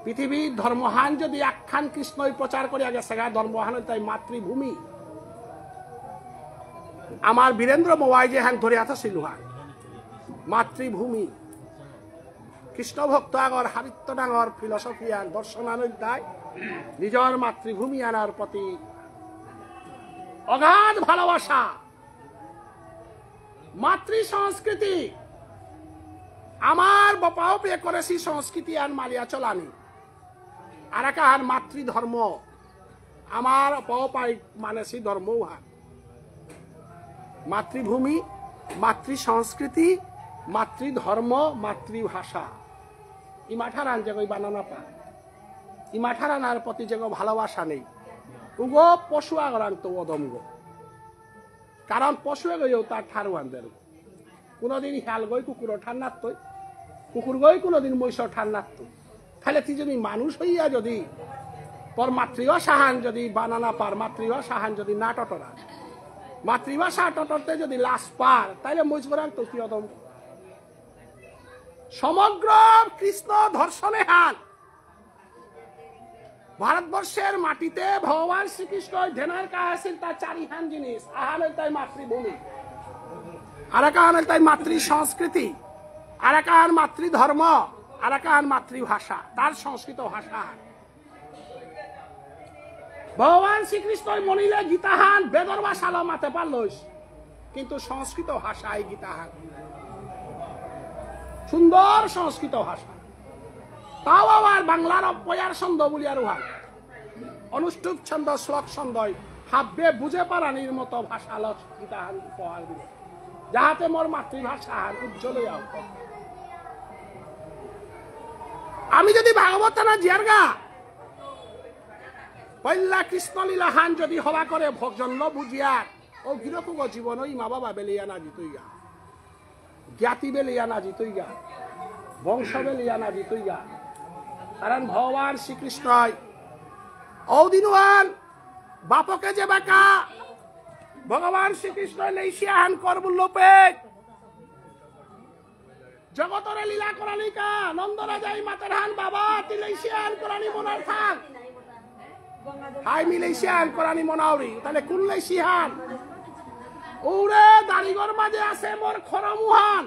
A: পৃথিবীর ধর্মহান যদি আখ্যান কৃষ্ণই প্রচার করিয়া গেছে ধর্মহান তাই মাতৃভূমি আমার বীরেন্দ্র মোবাই যে হ্যান ধরে আসছিল হান মাতৃভূমি কৃষ্ণ ভক্ত আগর হাবিত্য ডাঙর ফিলসফি আন দর্শন আনন্দায় নিজের মাতৃভূমি আনার প্রতি অগাধ ভালোবাসা মাতৃ সংস্কৃতি আমার বাপাও পে করেছি সংস্কৃতি আন মালিয়া চলানি আর এক মাতৃধর্ম আমার পাই মানেছি ধর্ম মাতৃভূমি মাতৃ সংস্কৃতি মাতৃধর্ম মাতৃভাষা ইমাঠারান যে বানানা পা ইমাঠারানার প্রতি যে ভালোবাসা নেই উগো পশু আগরান তো অদম্গ কারণ পশুয়ে গইও তার ঠারুয়ানদের কোনোদিন হেয়াল গই কুকুর ঠান্নাত তৈ কুকুর গই কোনোদিন মহিষ ঠান্নাত তৈ তাহলে তুই যদি মানুষ হইয়া যদি তোর মাতৃভাষা হান যদি বানানা পার মাতৃভাষা হান যদি না টটরা মাতৃভাষা টটরতে যদি লাশ পার তাইলে মহিষ গরান তো কি অদম্গ সমগ্র কৃষ্ণ ধর্ষণে হান ভারতবর্ষের মাটিতে ভগবান শ্রীকৃষ্ণ ধ্যানের কাহাসিল তার 4 হান জিনিস আহান তাই মাতৃভূমি আর এক তাই মাতৃ সংস্কৃতি আর এক মাতৃধর্ম আর এক মাতৃভাষা তার সংস্কৃত ভাষা ভগবান শ্রীকৃষ্ণ মনিলে গীতাহান বেদর ভাষালো মাতে পারলইস কিন্তু সংস্কৃত ভাষায় গীতাহান সুন্দর সংস্কৃত ভাষা তাও আবার বাংলার অপয়ার ছন্দ বলি আর উহান অনুষ্ঠুপ ছন্দ শ্লোক ছন্দই হাব্বে বুঝে পারানির মতো ভাষা গীতাহান উপহার দিল যাহাতে মোর মাতৃভাষা উজ্জ্বল হইয়া উঠে। আমি যদি ভাগবত না জিয়ারগা পল্লা কৃষ্ণলীলা হান যদি হবা করে জন্ম বুঝিয়া ও গিরকুগ জীবন ওই মা বাবা বেলিয়া না জিতইগা জ্ঞাতি বেলিয়া না জিতইগা বংশ বেলিয়া না জিতইগা কারণ ভগবান শ্রীকৃষ্ণ ঔদিনওয়ান বাপকে যে বাকা ভগবান শ্রীকৃষ্ণ লেইসিয়াহান করবুল্লোপে জগতরে লীলা করানিকা নন্দরা যাই মাতার হান বাবা তি লেইসিয়াহান করানি মনার থাক হাই মিলেইসিয়াহান করানি মনাউরি তাহলে কোন লেইসিয়াহান ওরে দাড়িগর মাঝে আছে মোর খরমুহান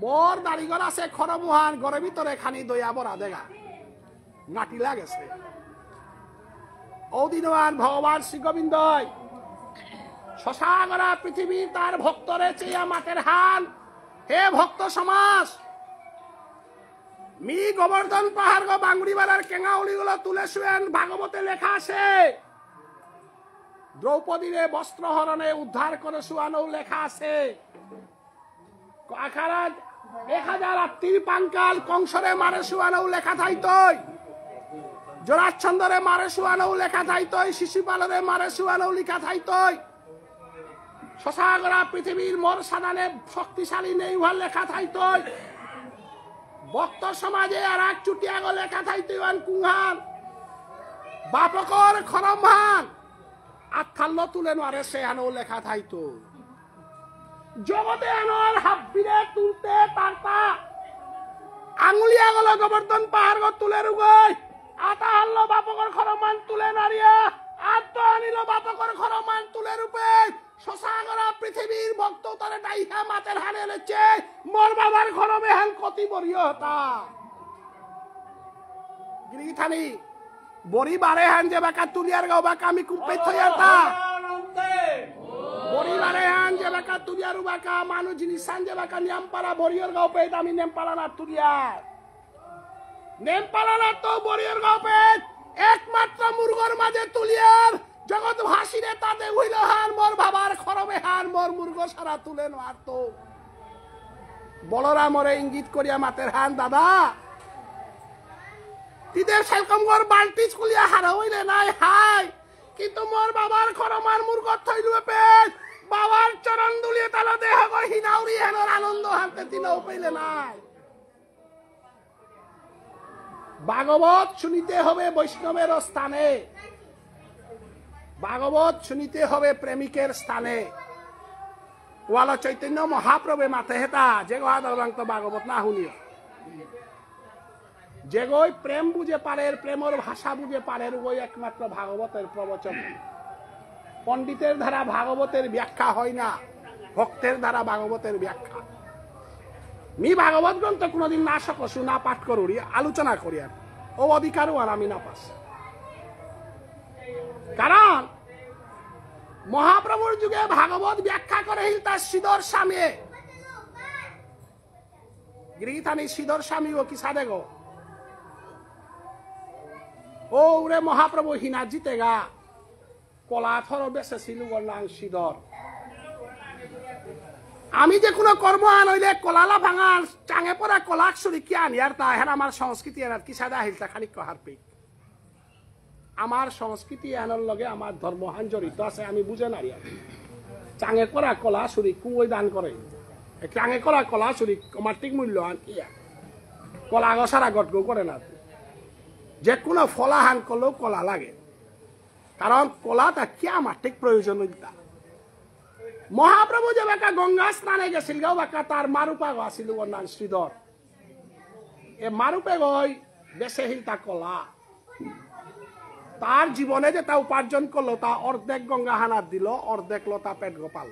A: মোর দাড়িগর আছে খরমুহান ঘরের ভিতরে খানি দয়া বরা দেগা নাটি লাগেছে ঔদিনওয়ান ভগবান শ্রী গোবিন্দ শশাগরা পৃথিবী তার ভক্তরে চেয়া মাতের হান হে ভক্ত সমাজ মি গোবর্ধন পাহাড় গো বাঙ্গুড়িবাড়ার কেঙ্গাউলি গুলো তুলে শুয়েন ভাগবতে লেখা আছে দ্রৌপদীরে বস্ত্র হরণে উদ্ধার করে শুয়ানো লেখা আছে 1000 পাঙ্কাল কংসরে মারে শুয়ানো লেখা থাইতই জরাচ্ছন্দরে মারে শুয়ানো লেখা থাইতই শিশুপালরে মারে শুয়ানো লেখা থাইতই শশাগরা পৃথিবীর মোর সাদানে শক্তিশালী নেই উহার লেখা থাইতই ভক্ত সমাজে আর এক চুটিয়া গো লেখা থাইতইন কুংহান বাপকর খরমহান আত্মাল্য তুলে নারে সে আনো লেখা থাইতো জগতে আনোর হাব্বিরে তুলতে তারতা আঙুলিয়া গেল গোবর্ধন পাহাড় গো তুলে রুগই আতা হল্লো বাপকর খরমান তুলে নারিয়া আত্ম আনিল বাপকর খরমান তুলে রূপে শশাগরা পৃথিবীর ভক্ত তারে ডাইহা মাতের হানে লেছে মোর বাবার খরমে হান কতি বরিয় হতা গিরিথানি বড়ি বারে হান যে বাকা তুলিয়ার গাও বাকা আমি কুপে থইয়াতা বড়ি বারে হান যে বাকা তুলিয়ার বাকা মানু জিনিস সান যে বাকা নিয়ামপাড়া বরিয়র গাও পে আমি নেমপাড়া না তুলিয়ার নেমপাড়া না তো বরিয়র গাও পে একমাত্র মুরগর মাঝে তুলিয়ার জগৎ ভাসিরে তাতে হইল হান মোর বাবার খরমে হান মোর মুরগ সারা তুলে নোয়ার তো বলরামরে ইঙ্গিত করিয়া মাতের হান দাদা তিদের সেলকমগর বালতি স্কুলিয়া হারা হইলে নাই হাই কিন্তু মোর বাবার খরমার মুরগত থইলুয়ে পে বাবার চরণ দুলিয়ে তালা দেহ গো হিনাউরি হেনর আনন্দ হানতে দিনও পেলে নাই ভাগবত শুনিতে হবে বৈষ্ণবের স্থানে ভাগবত শুনিতে হবে প্রেমিকের স্থানে ওয়ালা চৈতন্য মহাপ্রভে মাতে হেতা যে তো ভাগবত না শুনিও যে গই প্রেম বুঝে পারের প্রেমর ভাষা বুঝে পারের ওই একমাত্র ভাগবতের প্রবচন পণ্ডিতের দ্বারা ভাগবতের ব্যাখ্যা হয় না ভক্তের দ্বারা ভাগবতের ব্যাখ্যা মি ভাগবত গ্রন্থ কোনোদিন না সকসু না পাঠ করি আলোচনা করি আর ও অধিকারও আর আমি না পাস কারণ মহাপ্রভুর যুগে ভাগবত ব্যাখ্যা করে তার শ্রীধর স্বামী গিরিথানি শ্রীধর স্বামী ও কি সাদে গো ও রে মহাপ্রভু হিনা জিতে গা কলা থর বেসে ছিল নাম শ্রীধর আমি যে কোনো কর্ম আনইলে কলালা ভাঙা চাঙে পড়া কলাক সুরি কি আনি আর তা হেন আমার সংস্কৃতি এনার কি সাদা আহিলতা খানিক কহার পেয়ে আমার সংস্কৃতি এনার লগে আমার ধর্মহান জড়িত আছে আমি বুঝে নারি চাঙে করা কলা সুরি কুই দান করে চাঙে করা কলা সুরি আমার ঠিক মূল্য আন কি কলা গছারা গট গো করে না যে কোনো ফলাহান করলেও কলা লাগে কারণ কলাটা কি আমার ঠিক প্রয়োজনীয়তা মহাপ্রভু যে বাকা গঙ্গা স্নানে গেছিল গাও বাকা তার মারুপা গো আসিল ওর নাম শ্রীধর এ মারুপে গই বেসে হিল তা কলা তার জীবনে যে তা উপার্জন করলো তা অর্ধেক গঙ্গা হানার দিল অর্ধেক লতা পেট গোপাল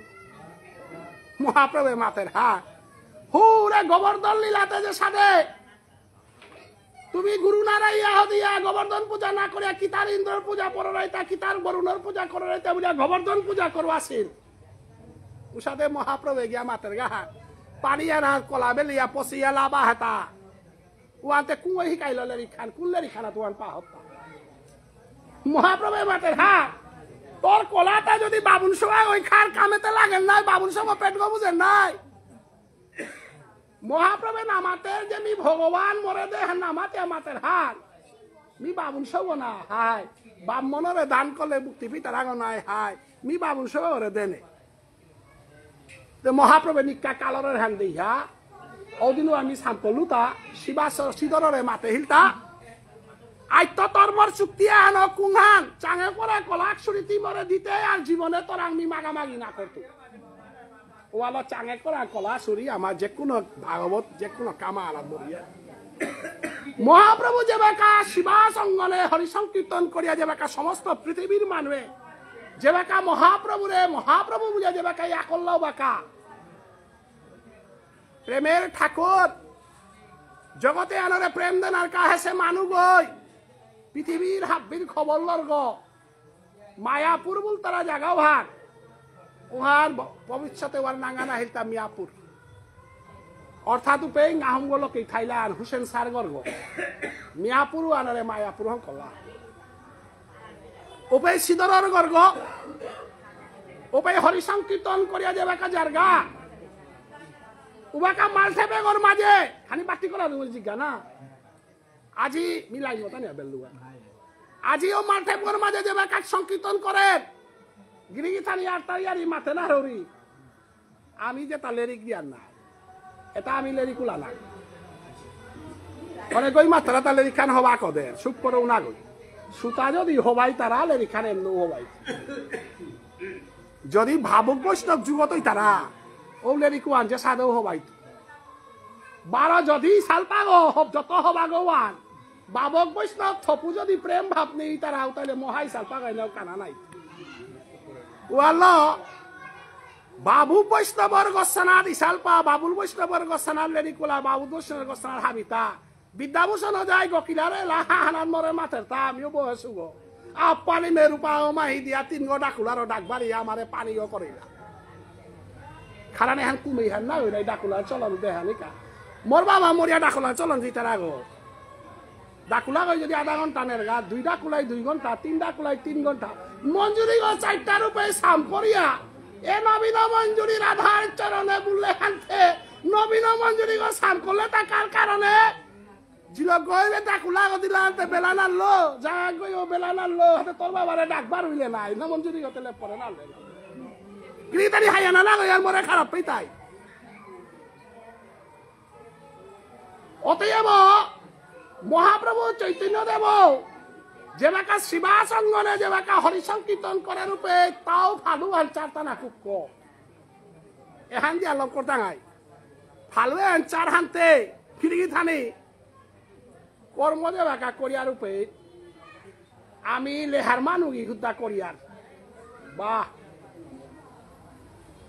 A: মহাপ্রভু মাতের হাত হুরে গোবর্ধন লীলাতে যে সাদে তুমি গুরু নারাইয়া হদিয়া গোবর্ধন পূজা না করিয়া কিতার ইন্দ্রর পূজা পরাইতা কিতার বরুণর পূজা করাইতা বলিয়া গোবর্ধন পূজা করো আসিল উষাদে মহাপ্রভু গিয়া মাতের গাহা পানিয়া না কলা বেলিয়া পচিয়া লাবা হেতা উয়াতে কুঁয়ে শিকাই লেরি খান কুলেরি খানা তোমার পা হত্যা মহাপ্রভু মাতের হা তোর কলাটা যদি বাবুন সবাই ওই খার কামেতে লাগেন নাই বাবুন সবাই পেট বুঝেন নাই মহাপ্রভু নামাতে যে মি ভগবান মরে দে নামাতে আমাতের হার মি বাবুন সব না হাই ব্রাহ্মণরে দান করলে মুক্তি পিতার আগ নাই হাই মি বাবুন সব ওরে দেনে মহাপ্রভু নিকা কালরের হ্যান দিয়া ওদিনও আমি সাম্পলু তা শিবা সিদরে মাতে হিলতা আইত তর্মর চুক্তি আনো কুংহান চাঙে করে কলাক সুরিতি মরে দিতে আর জীবনে তোর আমি মাগামাগি না করতো ওয়ালা চাঙে করা কলা সুরি আমার যে কোনো ভাগবত যে কোনো কামা আলাদ বলিয়া মহাপ্রভু যে বেকা শিবাস অঙ্গনে হরি সংকীর্তন করিয়া যে বেকা সমস্ত পৃথিবীর মানুষে যে বেকা মহাপ্রভু বুঝা যে বেকা ইয়া করলেও বেকা প্রেমের ঠাকুর জগতে আনরে প্রেম দেনার কাহেছে মানু গই পৃথিবীর হাব্বির খবর লর্গ মায়াপুর বল তারা জাগাও ভাগ উহার ভবিষ্যতে ওয়ার নাঙ্গানা হিলতা মিয়াপুর অর্থাৎ উপে আহম গোলকে থাইলান হুসেন সার গর্গ মিয়াপুর আনরে মায়াপুর হন কলা উপে সিদরর গর্গ উপে হরি সংকীর্তন করিয়া যে বেকা জারগা উবাকা মাল থেপে গর মাঝে খানি বাতি করা দেবো জিজ্ঞা না আজি মিলাই মতা নিয়া বেলুয়া আজিও মাল থেপ গর মাঝে যে বেকা সংকীর্তন করে গিরিগি থানি আর তারিয়ারি মাথে না হরি আমি যে তা লেরিক দিয়ার না এটা আমি লেরিকুলা না অনেক ওই মাত্রা তা লেরিক খান হবা কদের সুখ করেও না গই সুতা যদি হবাই তারা লেরিক খান এমন হবাই যদি ভাবুক বৈষ্ণব যুগতই তারা ও লেরিকু আনছে সাদেও হবাই বারো যদি সালপাগ যত হবাগওয়ান বাবক বৈষ্ণব থপু যদি প্রেম ভাব নেই তারাও তাহলে মহাই সালপাগ আইনাও কানা নাই ওয়াল্লা বাবু বৈষ্ণবর গসানার ইসালপা বাবুল বৈষ্ণবর গসানার লেরিকুলা বাবু বৈষ্ণবের গসানার হাবিতা বিদ্যাভূষণ যায় গকিলারে লাহা হানান মরে মাথের তা আমিও বহেছু গো পানি মেরুপা মাহি দিয়া 3 গো ডাকুলার ডাকবাড়ি আমারে পানিও করিলা খারানে হান কুমি হান না ওই ডাকুলার চলন দেহানি কা মোর বাবা মরিয়া ডাকুলার চলন জিতার আগ ডাকুলা গই যদি আধা ঘন্টা নেরগা 2 ডাকুলাই 2 ঘন্টা 3 ডাকুলাই 3 ঘন্টা মঞ্জুরি গো 4টা রূপে সাম করিয়া এ নবীন মঞ্জুরির আধার চরণে বললে হানতে নবীন মঞ্জুরি গো সাম করলে তা কার কারণে জিল গইলে ডাকুলা গো দিলাতে বেলা নাললো যা গইও বেলা নাললো হাতে তোর বাবারে ডাকবার হইলে নাই না মঞ্জুরি গতেলে পরে নালে গ্রিতারি হায়ানা না গয়ার মরে খারাপ পেতাই অতএব মহাপ্রভু চৈতন্য দেব যে বাকা শিবাস অঙ্গনে যে বাকা হরি সংকীর্তন করে রূপে তাও ফালু হান চারটা না খুব কম এখান দিয়ে আলম করতাঙাই ফালু হান 4 হানতে ফিরিগি থানি কর্ম যে বাকা করিয়া রূপে আমি লেহার মানুগি হুদ্দা করিয়ার বাহ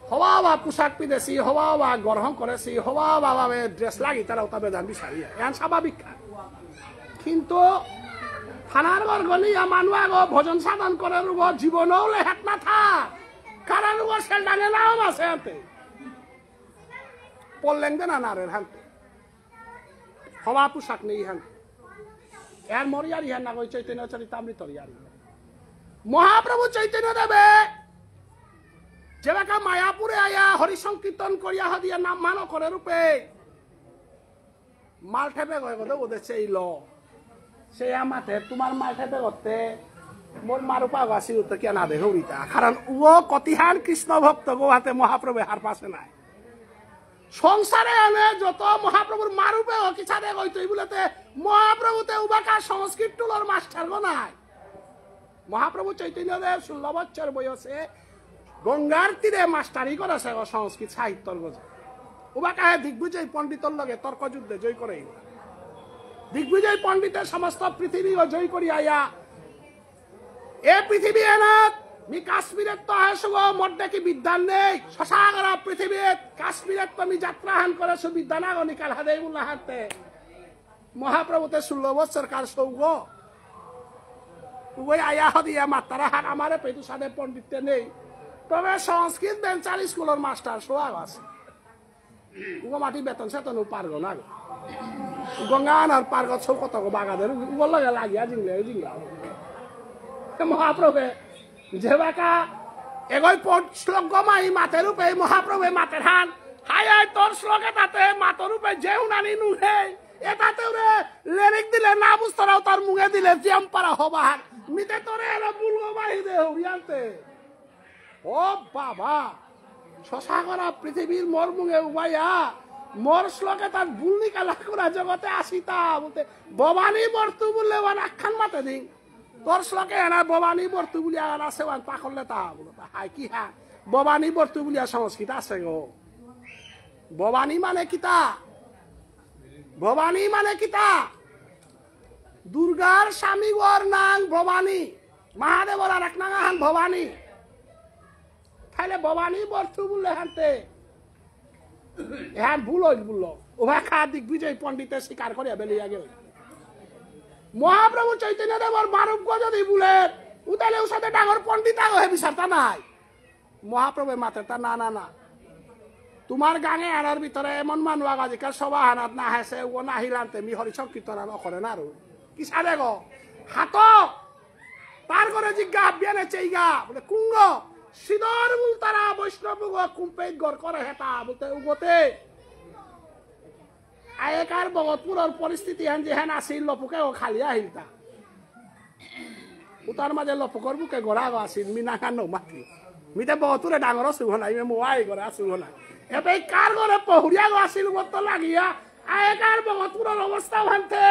A: হওয়া বা পোশাক পিঁধেছি হওয়া বা গ্রহণ করেছি হওয়া বা ড্রেস লাগি তারা ওটা বেদান বিচারি এন স্বাভাবিক কিন্তু থানার গর্গনিয়া মানুষ আগ ভোজন সাধন করে রুগ জীবনও লেহাত না থাক কারণ রুগ সেলডানে নাও আছে হাতে পড়লেন দে না নারের হানতে হওয়া পোশাক নেই হানতে এর মরিয়ার ইহান না কই চৈতন্য চরিতামৃতর ইয়ারি মহাপ্রভু চৈতন্য দেবে যেবাকা মায়াপুরে আয়া হরি সংকীর্তন করিয়া হাদিয়া নাম মানো করে রূপে মাল ঠেপে গয় কথা বলছে এই ল সে আমাতে তোমার মাল ঠেপে করতে মোর মারুপা গাছি উত্তর কে না দেখো রিতা কারণ ও কতিহান কৃষ্ণ ভক্ত গো হাতে মহাপ্রভু হার পাশে নাই সংসারে আনে যত মহাপ্রভুর মারুপে ও কিছাদে গইতই বলেতে মহাপ্রভুতে উবাকা সংস্কৃত টুলর মাস্টার গো নাই মহাপ্রভু চৈতন্যদেব 16 বছর বয়সে গঙ্গার তীরে মাস্টারি করেছে সংস্কৃত সাহিত্যর গজে উবাকাহে দিগ্বিজয় পণ্ডিতর লগে তর্ক যুদ্ধে জয় করে দিগ্বিজয় পণ্ডিতের সমস্ত পৃথিবী জয় করি আয়া এ পৃথিবী এনাত মি কাশ্মীরের তো হাসুগ মধ্যে কি বিদ্যান নেই শশাগরা পৃথিবীর কাশ্মীরের তো আমি যাত্রা হান করেছো বিদ্যানা গনিকাল হাদে উল্লাহ হাতে মহাপ্রভুতে 16 বছর কার সৌগ ওই আয়া হদিয়া মাতারা হাত আমারে পেটু সাথে পণ্ডিততে নেই তবে সংস্কৃত বেঞ্চার স্কুলের মাস্টার সোয়াগ আছে উগো মাটি বেতন সেতন পারগ না গঙ্গানার পার্গ কত বাগাদের উগল লাগে লাগিয়া জিংলে জিংলা মহাপ্রভে যে বাকা এগোই শ্লোক গমাই মাতের রূপে মহাপ্রভে মাতের হান হাই হাই তোর শ্লোকে তাতে মাতর রূপে যে উনানি নুহে এটাতে রে লেরিক দিলে না বুঝতরাও তার মুখে দিলে জিয়াম পারা হবার মিতে তোরে এরা বুলগো বাহিরে হরিয়ান্তে ও বাবা শশা করা পৃথিবীর মোর মুখে উবাইয়া মোর শ্লোকে তার বুলনি কালা করা জগতে আসিতা বলতে ভবানী বর্তু বললে ওয়ান আখ্যান মাতে দিন তোর শ্লোকে এনা ভবানী বর্তু বলিয়া আছে ওয়ান পাখলে তা বলো হাই কি হ্যাঁ ভবানী বর্তু বলিয়া সংস্কৃত আছে গো ভবানী মানে কিতা ভবানী মানে কিতা দুর্গার স্বামী ওর নাং ভবানী মহাদেবর আর এক নাং ভবানী তাহলে ভবানী বর্তু বললে হানতে হ্যাঁ ভুল বললো ওভা খা দিগ্বিজয় পণ্ডিতের স্বীকার করিয়া বেলিয়া গেল মহাপ্রভু চৈতন্য দেবর মারুগ্য যদি বলে উতালে ওর সাথে ডাঙর পণ্ডিত আগে বিচারতা নাই মহাপ্রভু মাতে তা না না না তোমার গাঙে আনার ভিতরে এমন মানুষ আজিকাল সবা হানাত না হেসে ও না হিলান্তে মি হরি সংকীর্তন করে না আর কি সারে গো হাত তার করে জিজ্ঞা বিয়ানে চেইগা বলে কুঙ্গ সিদর মূল তারা বৈষ্ণব কুম্পেট গড় করে হেতা বলতে উগতে আয়েকার বগতপুরের পরিস্থিতি হেন যে হেন আসিল লপুকে ও খালি আহিলতা উতার মাঝে লপুকর বুকে গড়া আসিল মিনা খান মাতি মিতে বগতুরে ডাঙর সুহ নাই মোয়াই গড়া সুহ নাই এতে কার ঘরে পহুরিয়া আসিল মতো লাগিয়া আয়েকার বগতপুরের অবস্থা ভানতে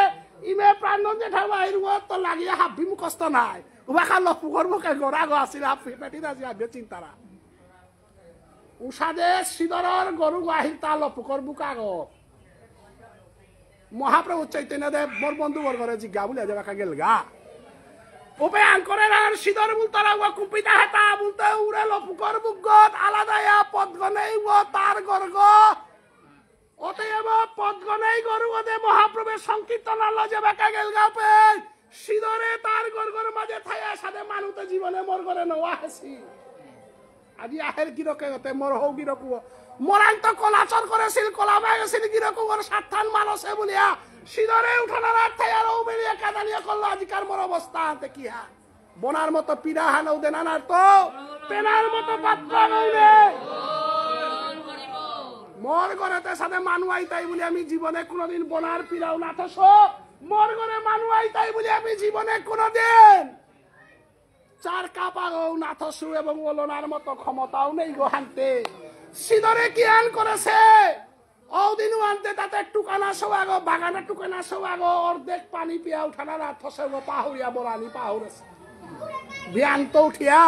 A: ইমে প্রাণন জেঠা বাহির তো লাগিয়া হাবি মুখস্থ নাই উবা খা লপুকর বুকে গড়া আসিল হাফি পেটি রাজি আগে চিন্তারা উষাদে সিদরর গরু আহিল তা লপুকর বুকা গর মহাপ্রভু চৈতন্য দেব মোর বন্ধু বর্গরে জিজ্ঞা বলে যাবা গেল গা ওপে আঙ্করে রান সিদর বুলতারা ও কুপিতা হেতা বলতে উড়ে লপুকর বুগত আলাদায়া পদগনেই ও তার গর্গ অতএব পদগনেই গরু ওদে মহাপ্রভুর সংকীর্তন আল্লাহ যাবা গেল গা পে সিদরে তার গর্গর মাঝে থায়া সাথে মানুতে জীবনে মোর ঘরে নওয়া হেসি আজি আহের গিরকে হতে মোর হৌ গিরকু মোরাং তো কলাচর করেছিল কলা বাই গেছিল গিরকু ওর সাতখান মানুষে বলিয়া সিদরে উঠানোর আর্থে আর ও বেরিয়ে কাদানিয়া করলো আজিকার মোর অবস্থা আনতে কি হ্যাঁ বোনার মতো পিড়া হানও দেন আনার তো পেনার মতো পাত্র নইলে মোর ঘরেতে সাথে মানু আইতাই বলি আমি জীবনে কোনোদিন বোনার পিড়াও না থস মোর ঘরে মানু আইতাই বলি আমি জীবনে কোনোদিন চার কাপাগও না থসু এবং ওলনার মতো ক্ষমতাও নেই গো হানতে সিদরে কি আন করেছে ওদিনও আনতে তাতে টুকানা সোয়াগো বাগানে টুকানা সোয়াগো অর্ধেক পানি পিয়া উঠানা না থসে গো পাহুরিয়া বরানি পাহুরেছে বিয়ান তো উঠিয়া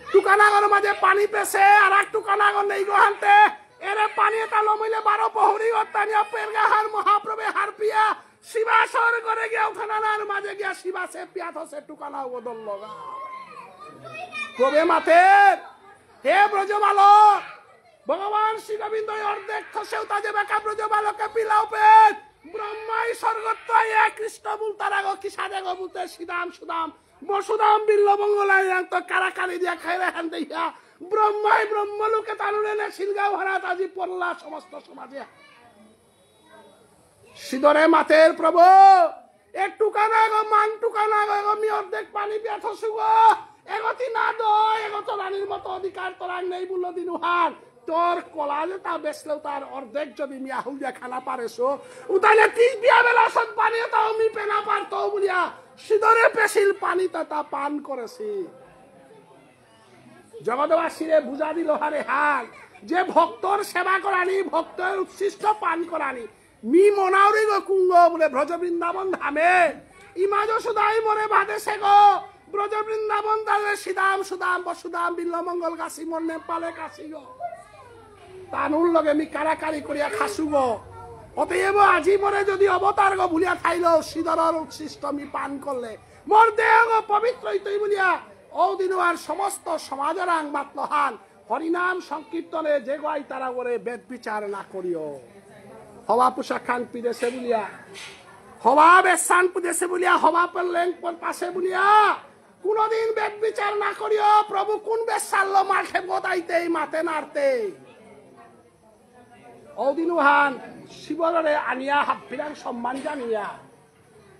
A: টুকানাগর মাঝে পানি পেছে আর এক টুকানাগর নেই গো হানতে এরে পানি এটা লমিলে 12 পহুরি অত্যানিয়া পেরগা হার মহাপ্রভে হার পিয়া শিবাসর করে গিয়া উঠানার মাঝে গিয়া শিবাসে পিয়া থসে টুকানা বদল লগা প্রভে মাথে হে ব্রজবালক ভগবান শ্রী গোবিন্দ অর্ধেক থসেও তাজে বেকা ব্রজবালকে পিলাও পেট ব্রহ্মাই স্বর্গত্বয় এক কৃষ্ণ বুলতারা গো কি সাদে গো বুলতে সিদাম সুদাম বসুদাম বিল্ল মঙ্গলাই তো কারাকারি দিয়া খাইরে হান দেইয়া ব্রহ্মাই ব্রহ্মলোকে তানুরে নে শিলগাঁও হারাত আজি পড়লা সমস্ত সমাজে সিদরে মাতের প্রভু একটু কানা গো মান টুকানা গো মি অর্ধেক পানি পিয়া থসু গো এগতি না দয় এগত রানীর মতো অধিকার তোর নেই বললো দিনুহার তোর কলালে তা বেসলেও তার অর্ধেক যদি মিয়া হুলিয়া খানা পারেছো উতালে 30 বিয়া বেলা সব পানি তাও মি পেনা পারতো বলিয়া সিদরে পেশিল পানি তা পান করেছি জগৎবাসীরে বুঝা দিল হারে হাল যে ভক্তর সেবা করানি ভক্তের উচ্ছিষ্ট পান করানি মি মনাউরি গো কুঙ্গ বলে ব্রজ বৃন্দাবন ধামে ইমাজ সুদাই মরে বাদেশে গো ব্রজ বৃন্দাবন দালে সিদাম সুদাম বসুদাম বিল্ল মঙ্গল কাশি মন নেপালে কাশি গো তানুর লগে মি কারাকারি করিয়া খাসু গো অতএব আজি মরে যদি অবতার গো ভুলিয়া খাইল সিদরর উচ্ছিষ্ট মি পান করলে মোর দেহ গো পবিত্র হইতই বলিয়া ওদিন আর সমস্ত সমাজরাং বাতলহান হরিনাম সংকীর্তনে যে গাই তারা করে বেদ বিচার না করিও হওয়া পোশাক খান পিদেছে বলিয়া হবা বেসান পুদেছে বলিয়া হবা পেলেং পাশে বলিয়া কোনদিন বেদ বিচার না করিও প্রভু কোন বেসাল্ল মাঠে বোতাইতে মাতে নাড়তে ওদিনুহান শিবরে আনিয়া হাফিরাং সম্মান জানিয়া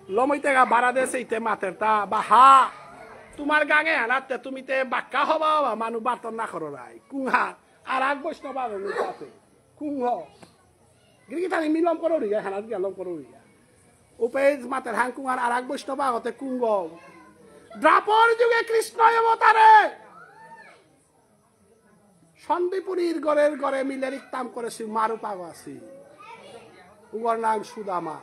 A: লমইতেগা বাড়া দেশে ইতে মাতের তা বাহা তোমার গাঙে আনাতে তুমি তে বাক্কা হবা মানু বার্তন না করো রাই কুংহা আর এক বৈষ্ণব আগে কুংহ গিরি থানি মিলম করো রিয়া হানাত গেলম করো রিয়া উপেজ মাতের হাং কুংহার আর এক বৈষ্ণব আগতে কুঙ্গ দ্রাপর যুগে কৃষ্ণ অবতারে সন্দীপুরীর গড়ের গড়ে মিলে রিক্তাম করেছি মারু পাগো আছি উগর নাম সুদামা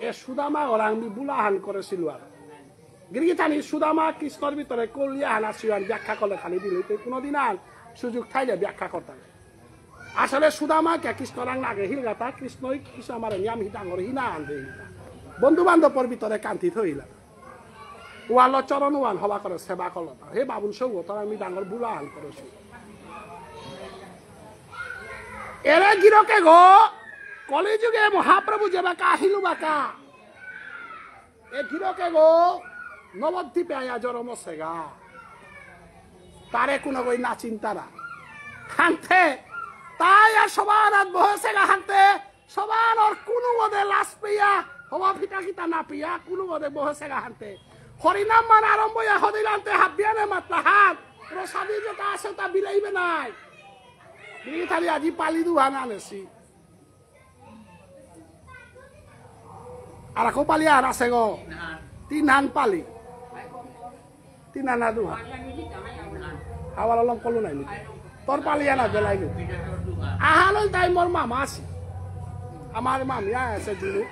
A: এ সুদামা ওরা আমি বুলাহান করেছিল আর গিরগি থানি সুদামা কৃষ্ণর ভিতরে কলিয়া হান আসি ব্যাখ্যা করলে খালি দিল কোনোদিন আর সুযোগ থাইলে ব্যাখ্যা করতাম আসলে সুদামা কে কৃষ্ণরাং নাগে হিলগাতা কৃষ্ণই কৃষ্ণ আমার নিয়াম হিতাঙ্গর হিনা আনবে বন্ধু বান্ধবর ভিতরে কান্তি থইলাম ওয়াল চরণ ওয়ান হবা করে সেবা করল হে বাবুল সৌ তোর আমি ডাঙর বুলাহান করেছি এরে গিরকে গো কলিযুগে মহাপ্রভু যে বাকা আহিলু বাকা এ গিরকে গো নবদ্বীপে আয়া জরম সেগা তারে কোনো গই না চিন্তারা হানতে তাই আর সবার আজ বসে গা হানতে সবার ওর কোনো মদে লাশ পেয়া হবা ফিটা কিতা না পিয়া কোনো মদে বসে গা হানতে হরিনাম মান আরম্ভ ইয়া হদিলান্তে হাবিয়ানে মাতলা হাত প্রসাদী যেটা আছে তা বিলাইবে নাই বিলি খালি আজি পালি দুহান আনেছি আর আকৌ পালি আর আছে গো তিন হান পালি তিন হান আর দুহান আবার অলপ কলো নাই নাকি তোর পালি আনা বেলাই গেল আহালৈ তাই মোর মামা আছে আমার মামিয়া আছে দিনু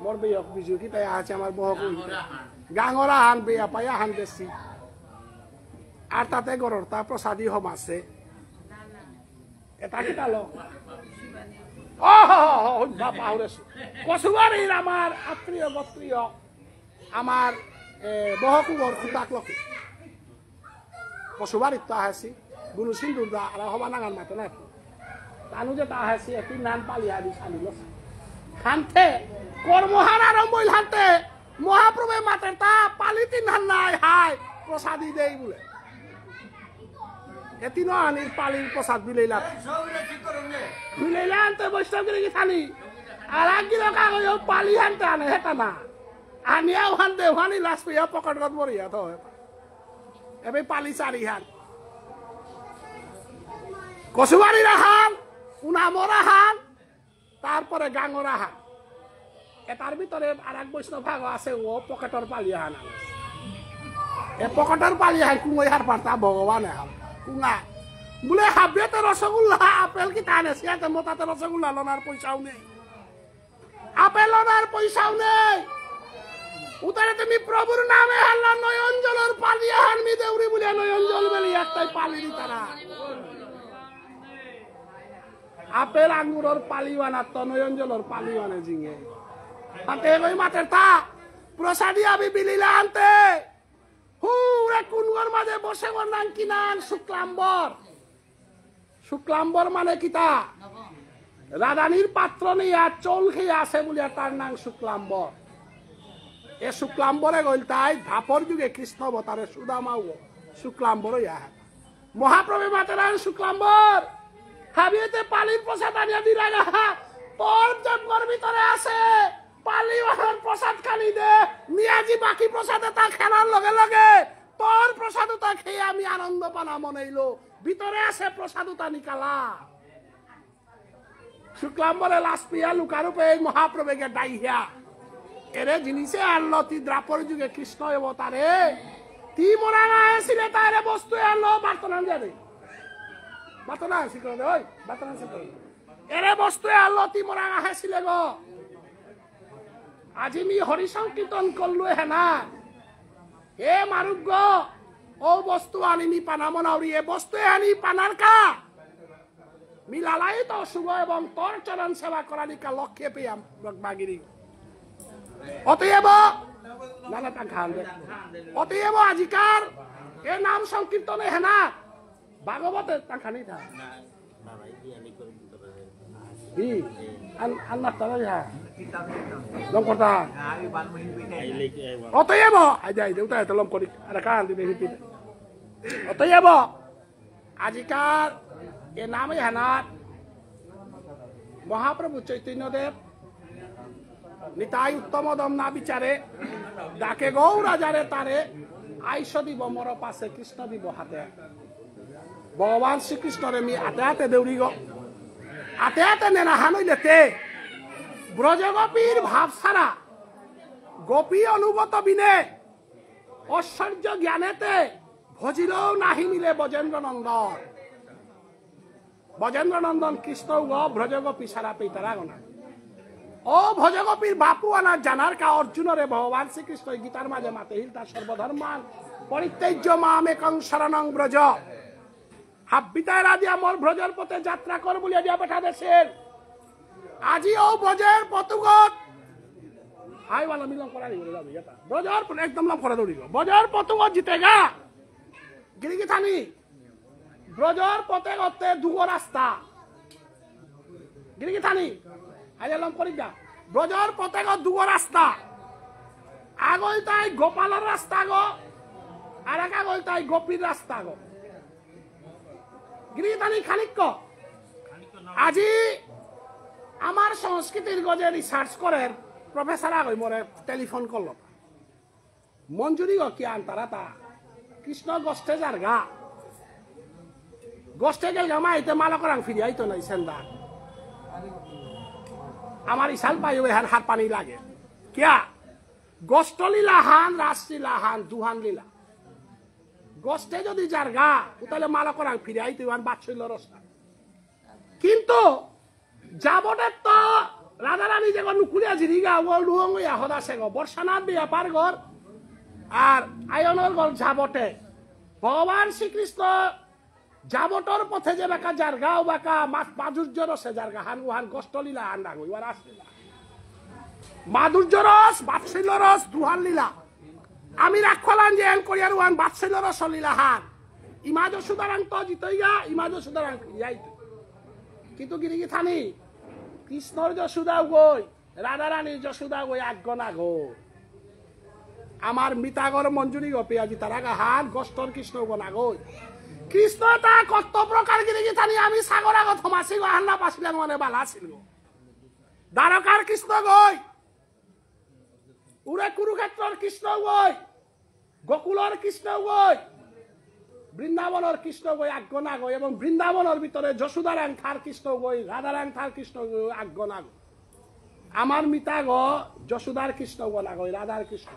A: মোর বেয়ক বিজু কি তাই আছে আমার বহক গাঙরা হান বেয়া পায়া হান বেশি আর তাতে গরর তা প্রসাদী হম আছে এটা কি তালো কচুবাড়ির আমার আত্মীয় বত্রীয় আমার বহকুবর খুটাক লকি কচুবাড়িত তো আহেছি গুরু সিন্দুর দা আর হবা নাঙান মাতে না তানু যে তা আহেছি একটি নান পালি আদি চালিল খানতে কর্মহান আরম্ভ হইল হানতে মহাপ্রভু মাতে তা পালি তিন হান নাই হাই প্রসাদী দেই বলে এতিনো আনির পালির প্রসাদ বিলাইলা বিলাইলা আনতে বৈষ্ণব গিরি থানি আর একদিন কাগজ পালি হানতে আনে হেতা না আনিয়াও হানতে ওখানি লাশ পেয়া পকেট গত মরিয়া তো এবার পালি চারি হান কচুবাড়ির হান উনামরা হান তারপরে গাঙরা হান এটার ভিতরে আর এক বৈষ্ণব ভাগ আছে ও পকেটর পালি হান এ পকেটর পালি হান কুমই হার পারতা ভগবানে হাল কুঙা বলে হাবিয়াতে রসগোল্লা আপেল কি টানে সিয়াতে মোটাতে রসগোল্লা লনার পয়সাও নেই আপেল লনার পয়সাও নেই উতারে তুমি প্রভুর নামে হাল্লা নয়ন জলের পালি হানমি দেউরি বলে নয়ন জল বেলি একটাই পালি দি তারা আপেল আঙ্গুরের পালি বানাত নয়ন জলের পালি বানে জিঙে তাতে কই মাতের তা প্রসাদী আমি বিলিলা আনতে হুরে কুনগর মাঝে বসে গর নাম কি নাম শুক্লাম্বর শুক্লাম্বর মানে কিতা রাধানির পাত্র নিয়া চোল খেয়ে আসে বলিয়া তার নাম শুক্লাম্বর এ শুক্লাম্বরে গইল তাই ধাপর যুগে কৃষ্ণ অবতারে সুদামাও শুক্লাম্বর ইয়া মহাপ্রভু মাতেরান শুক্লাম্বর হাবিয়েতে পালির প্রসাদ আনিয়া দিলা না তোর জন্মর ভিতরে আছে পালি ওহার প্রসাদ খালি দে মিয়াজি বাকি প্রসাদে তা খেলার লগে লগে তোর প্রসাদতা খেয়ে আমি আনন্দ পানা মনেইলো ভিতরে আছে প্রসাদতা নিকালা শুক্লাম্বরে লাশ পিয়া লুকারূপে এই মহাপ্রভুকে ডাইহিয়া এরে জিনিসে আনলো তি দ্রাপর যুগে কৃষ্ণ অবতারে তি মোরাঙা আসিলে তারে বস্তু আনলো বার্তনান যাবে বার্তনা আসি করে ওই বার্তনা আসি করে এরে বস্তু আনলো তি মোরাঙা আসিলে গো আজি মি হরি সংকীর্তন করলো হেনা হে মারুগ ও বস্তু আনিনি পানা মনাউরি এ বস্তু আনি পানার কা মিলালাই তো শুভ এবং তোর চরণ সেবা করানিকা লক্ষ্যে পেয়াম বাগিরি অতএব নানা তা খান দে অতএব আজিকার এ নাম সংকীর্তনে হেনা ভাগবতের তা খানি থা anak tahu ya. Lom kota. Otoy mo. Aja itu tayo lom kodik. Ada kan di hipit. Otoy mo. Ajikar এ নামে হানাত মহাপ্রভু চৈতন্যদেব নিতাই উত্তম দম না বিচারে ডাকে গৌরাজারে তারে আইস দিব মর পাশে কৃষ্ণ দিব হাতে ভগবান শ্রীকৃষ্ণরে মি হাতে হাতে দৌড়ি গো হাতে হাতে নেনা হানইলেতে ব্রজগোপীর ভাব ছাড়া গোপী অনুগত বিনে ঐশ্বর্য জ্ঞানেতে ভজিলেও নাহি মিলে ব্রজেন্দ্র নন্দন ব্রজেন্দ্র নন্দন কৃষ্ণ গো ব্রজগোপী সারা পেতারা গনা ও ভজগোপীর বাপু আনা জানার কা অর্জুনরে ভগবান শ্রীকৃষ্ণ গীতার মাঝে মাতেহিল তার সর্বধর্মান পরিত্যাজ্য মামেকং শরণং ব্রজ হাব্বিতায় রাজি আমর ব্রজের পথে যাত্রা কর বলিয়া দিয়া পাঠা দেশের আজি ও ব্রজের পতুগত হাই वाला মিলন করা দিবে যাবি এটা ব্রজের একদম নাম করে দৌড়িব ব্রজের পতুগত জিতেগা গিরিগি থানি ব্রজর পথে গতে দুগো রাস্তা গিরিগি থানি আইলাম করি যা ব্রজর পথে গত দুগো রাস্তা আগল তাই গোপালের রাস্তা গো আর এক আগল তাই গোপীর রাস্তা গো গিরিগি থানি খানিক আজি আমার সংস্কৃতির গজে রিসার্চ করেন প্রফেসর আগই মরে টেলিফোন করল মঞ্জুরি গো কি আনতারা তা কৃষ্ণ গোষ্ঠে যার গা গোষ্ঠে গেল গামা আইতে মালা করাং ফিরি আইতো নাই সেন্দা আমার ইসাল পাই ওই হার পানি লাগে কিয়া গোষ্ঠ লীলা হান রাসলীলা হান দুহান লীলা গোষ্ঠে যদি যার গা তাহলে মালা করাং ফিরি আইতে ওয়ান বাৎসল্য রসা কিন্তু যাবটের তো রাধা রানী যে নুকুলিয়া জিরিগা ও লুয়ং হদা সে গো বর্ষানাথ বিয়াপার ঘর আর আয়নর ঘর যাবটে ভগবান শ্রীকৃষ্ণ যাবটর পথে যে বাকা জারগা ও বাকা মাধুর্য রসে জারগা হান ওহান গোষ্ঠলীলা হান ডাঙ্গ এবার আসলীলা মাধুর্য রস বাৎসল্য রস দুহান লীলা আমি রাখলাম যে এন করিয়ার ওহান বাৎসল্য রস লীলা হান ইমাজ সুদারাং তো জিতইগা ইমাজ সুদারাং যাইতো কিন্তু গিরিগি থানি কৃষ্ণর যশোদা গই রাধা রানীর যশোদা গই আজ্ঞ না গো আমার মিতাগর মঞ্জুরি গো পেয়াজি তারা হান গোষ্ঠর কৃষ্ণ গো না গই কৃষ্ণ তা কত প্রকার গিরিগি থানি আমি সাগর আগত হমাসি গো হান্না পাছিলাম মানে বালা ছিল গো দ্বারকার কৃষ্ণ গই উরে কুরুক্ষেত্রর কৃষ্ণ গই গোকুলর কৃষ্ণ গই বৃন্দাবনের কৃষ্ণ গই আজ্ঞ না গই এবং বৃন্দাবনের ভিতরে যশোদারাং থার কৃষ্ণ গই রাধারাং থার কৃষ্ণ গই আজ্ঞ না গই আমার মিতা গো যশোদার কৃষ্ণ গো না গই রাধার কৃষ্ণ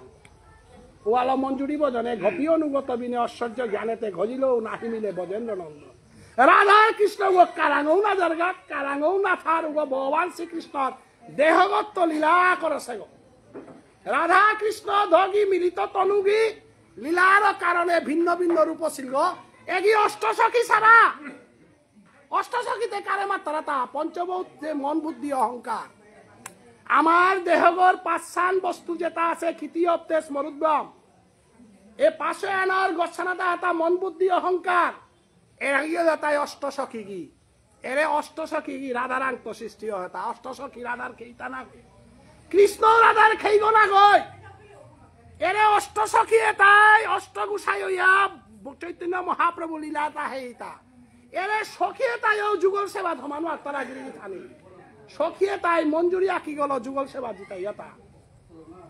A: ওয়ালা মঞ্জুরি বজনে গোপী অনুগত বিনে ঐশ্বর্য জ্ঞানেতে ঘজিলেও নাহি মিলে ব্রজেন্দ্র নন্দ রাধার কৃষ্ণ গো কারাঙও না জারগা কারাঙও না থার গো ভগবান শ্রীকৃষ্ণর দেহগত লীলা করছে গো রাধা কৃষ্ণ ধগি মিলিত তনুগী লীলার কারণে ভিন্ন ভিন্ন রূপ ছিল এগি অষ্টসখী ছাড়া অষ্টসখীতে কারে মাত্রা তা পঞ্চভূত যে মন বুদ্ধি অহংকার আমার দেহগর পাঁচসান বস্তু যেটা আছে ক্ষিতীয় তেজ মরুদ্গম এ পাশে আনার গচ্ছানাটা এটা মন বুদ্ধি অহংকার এগিয়ে তাই অষ্টসখী কি এরে অষ্টসখী কি রাধারাং তো সৃষ্টি হয় তা অষ্টসখী রাধার খেইতা না কৃষ্ণ রাধার খেইব না গই এরে অষ্টসখী এটাই অষ্টগুসাই হইয়া চৈতন্য মহাপ্রভু লীলা তা হেইতা এরে সখী এটাইও যুগল সেবা ধমানো আত্মারা গিরি থানি সখী এটাই মঞ্জুরি আঁকি গেল যুগল সেবা জিতাই এটা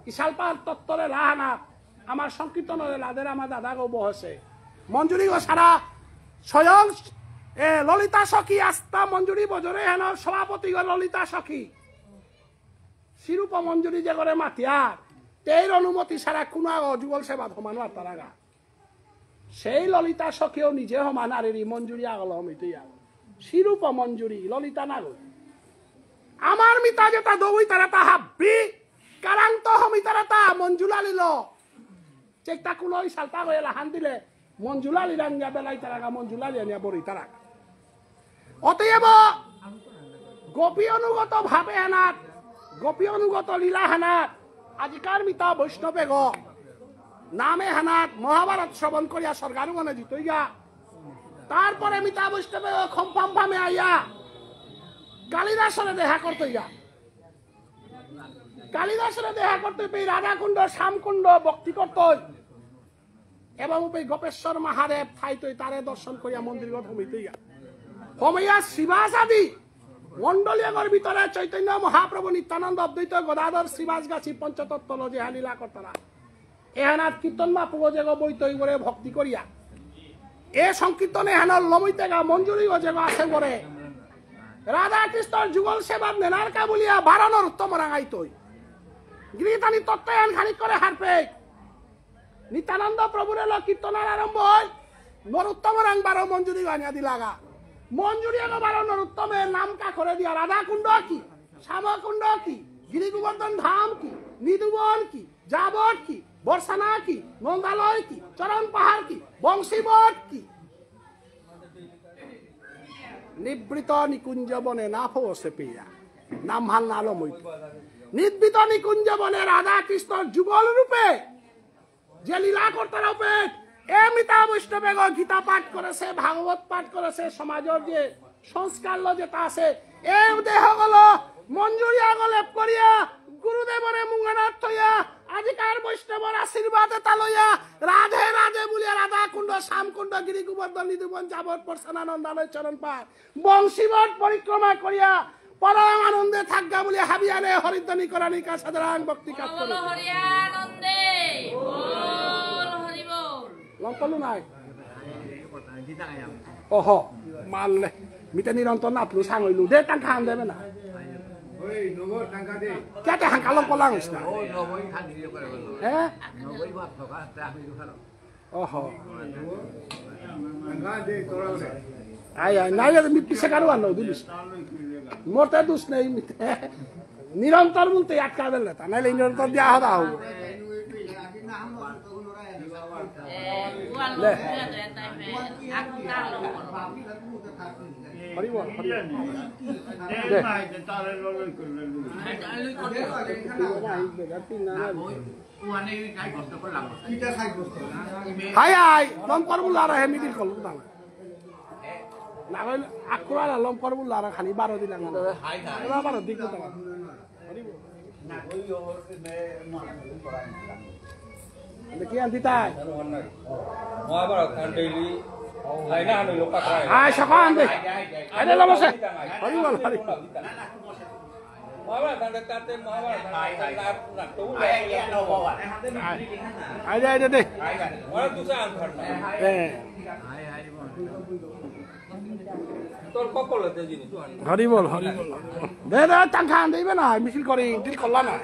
A: ইশালপার তত্তরে লাহানাথ আমার সংকীর্তনরে লাদের আমার দাদা গো বহসে মঞ্জুরি গো সারা স্বয়ং ললিতা সখী আস্থা মঞ্জুরি বজরে হেন সভাপতি গো ললিতা সখী শিরূপ মঞ্জুরি যে করে মাতিয়ার তের অনুমতি ছাড়া কোনো যুগল সেবা ধমানো আর তারা গা সেই ললিতা সখীও নিজে সমান আর মঞ্জুরি আগল হমিতেই আগল শিরূপ মঞ্জুরি ললিতা না গই আমার মিতা যেটা দৌই তারা তা হাব্বি কারান্ত হমিতারা তা মঞ্জুলা লিল চেকটা কোনো সালতা হয়ে লাহান দিলে মঞ্জুলা লিরাঙ্গা বেলাই তারা গা মঞ্জুলা লিয়া বড়ি তারা অতএব গোপী অনুগত ভাবে হানাত গোপী অনুগত লীলা হানাত আজিকার মিতা বৈষ্ণবে গ নামে হানাত মহাভারত শ্রবণ করিয়া সরকার মনে জিতই গা তারপরে মিতা বৈষ্ণবে খম্পাম ফামে আইয়া কালিদাসরে দেখা করতে গা কালিদাসের দেখা করতে পেয়ে রাধাকুণ্ড শ্যামকুণ্ড ভক্তি করত এবং গোপেশ্বর মহাদেব থাইতই তারে দর্শন করিয়া মন্দিরগত হইতেইয়া হমিয়া শিবাস আদি মন্ডলীয়গর ভিতরে চৈতন্য মহাপ্রভু নিত্যানন্দ অদ্বৈত গদাধর শ্রীবাস গাছি পঞ্চতত্ত্ব যে লীলা করতারা এহানাত কীর্তন মা পুজেগ বৈতই করে ভক্তি করিয়া এ সংকীর্তনে হেনার লমিতে গা মঞ্জুরি যে আছে করে রাধা কৃষ্ণর যুগল সেবার নেনারকা বলিয়া বারণর উত্তম রাঙাইতই গৃহীতানি তত্ত্বায়ন খানিক করে হারপে নিত্যানন্দ প্রভুর এলো কীর্তনের আরম্ভ হয় নরুত্তম রাং বারো মঞ্জুরি গানিয়া দিলাগা মঞ্জুরি এলো বারো নরুত্তমের নাম কা করে দিয়া রাধাকুণ্ড কি শ্যামকুণ্ড কি গিরি গোবর্ধন ধাম কি নিধুবন কি যাবট কি বর্ষানা কি নন্দালয় কি চরণ পাহাড় কি বংশীবট কি নিবৃত নিকুঞ্জ বনে না ফসে পেয়া নাম হাল নালমৈ নিবৃত নিকুঞ্জ বনে রাধা কৃষ্ণর যুগল রূপে যে লীলা করতে রূপে এমিতা বৈষ্ণবে গীতা পাঠ করেছে ভাগবত পাঠ করেছে সমাজের যে সংস্কার যেটা আছে এ দেহ গল মঞ্জুরিয়া গলেপ করিয়া গুরুদেবরে মুঙ্গনাথ থইয়া আজিকার বৈষ্ণবর আশীর্বাদ তালইয়া রাধে রাধে বলিয়া রাধা কুণ্ড শ্যামকুণ্ড গিরি গোবর্ধন নিধুবন যাবত পরশানানন্দালয় চরণ পাঠ বংশীবট পরিক্রমা করিয়া পরম আনন্দে থাকগা বলিয়া হাবিয়ানে হরিধ্বনি করানি কা সাধারণ ভক্তি কাজ করে
B: হরিয়ানন্দে বল হরি বল
A: লঙ্কলু নাই ওহ মানলে মিতে নিরন্তর নাতলু সাঙইলু দে টাং খান দেবে না
C: ওই নগর টাকা দে
A: কেটে হাঙ্কালং কলাং না
C: ওই নগর খান দিয়ে করে বললো
A: হ্যাঁ
C: নগর বাপ থকা আমি খালো
A: ওহ
C: টাকা দে তোরা
A: আই আই নাই মি পিছে কারো আনো দিলিস মোরতে দুস নেই মিতে নিরন্তর বলতে আটকা দেলে তা নাইলে নিরন্তর দিয়া হদা হবো
B: লে
A: হরি বল হরি হাই হাই লম করবো লারা হে মিদির কল না না কইলে আকুরা লম করবো লারা খালি 12 দিন আঙ্গা এবা 12 দিন কথা হরি বল না কই দেখি আনতি তাই
D: মহাভারত খান ডেইলি লাইনা আনো লোক কাটায়
A: আয় সকাল আনতে আরে লমসে হরি বল হরি
D: মহাভারত খান কাটতে মহাভারত খান না তো
A: আয় আয় দে
D: ওরা দুসা আনফার না তোর কপলতে জিনিস
A: হরি বল দে দে টাং খান দেবে না মিছিল করে দিল করলা না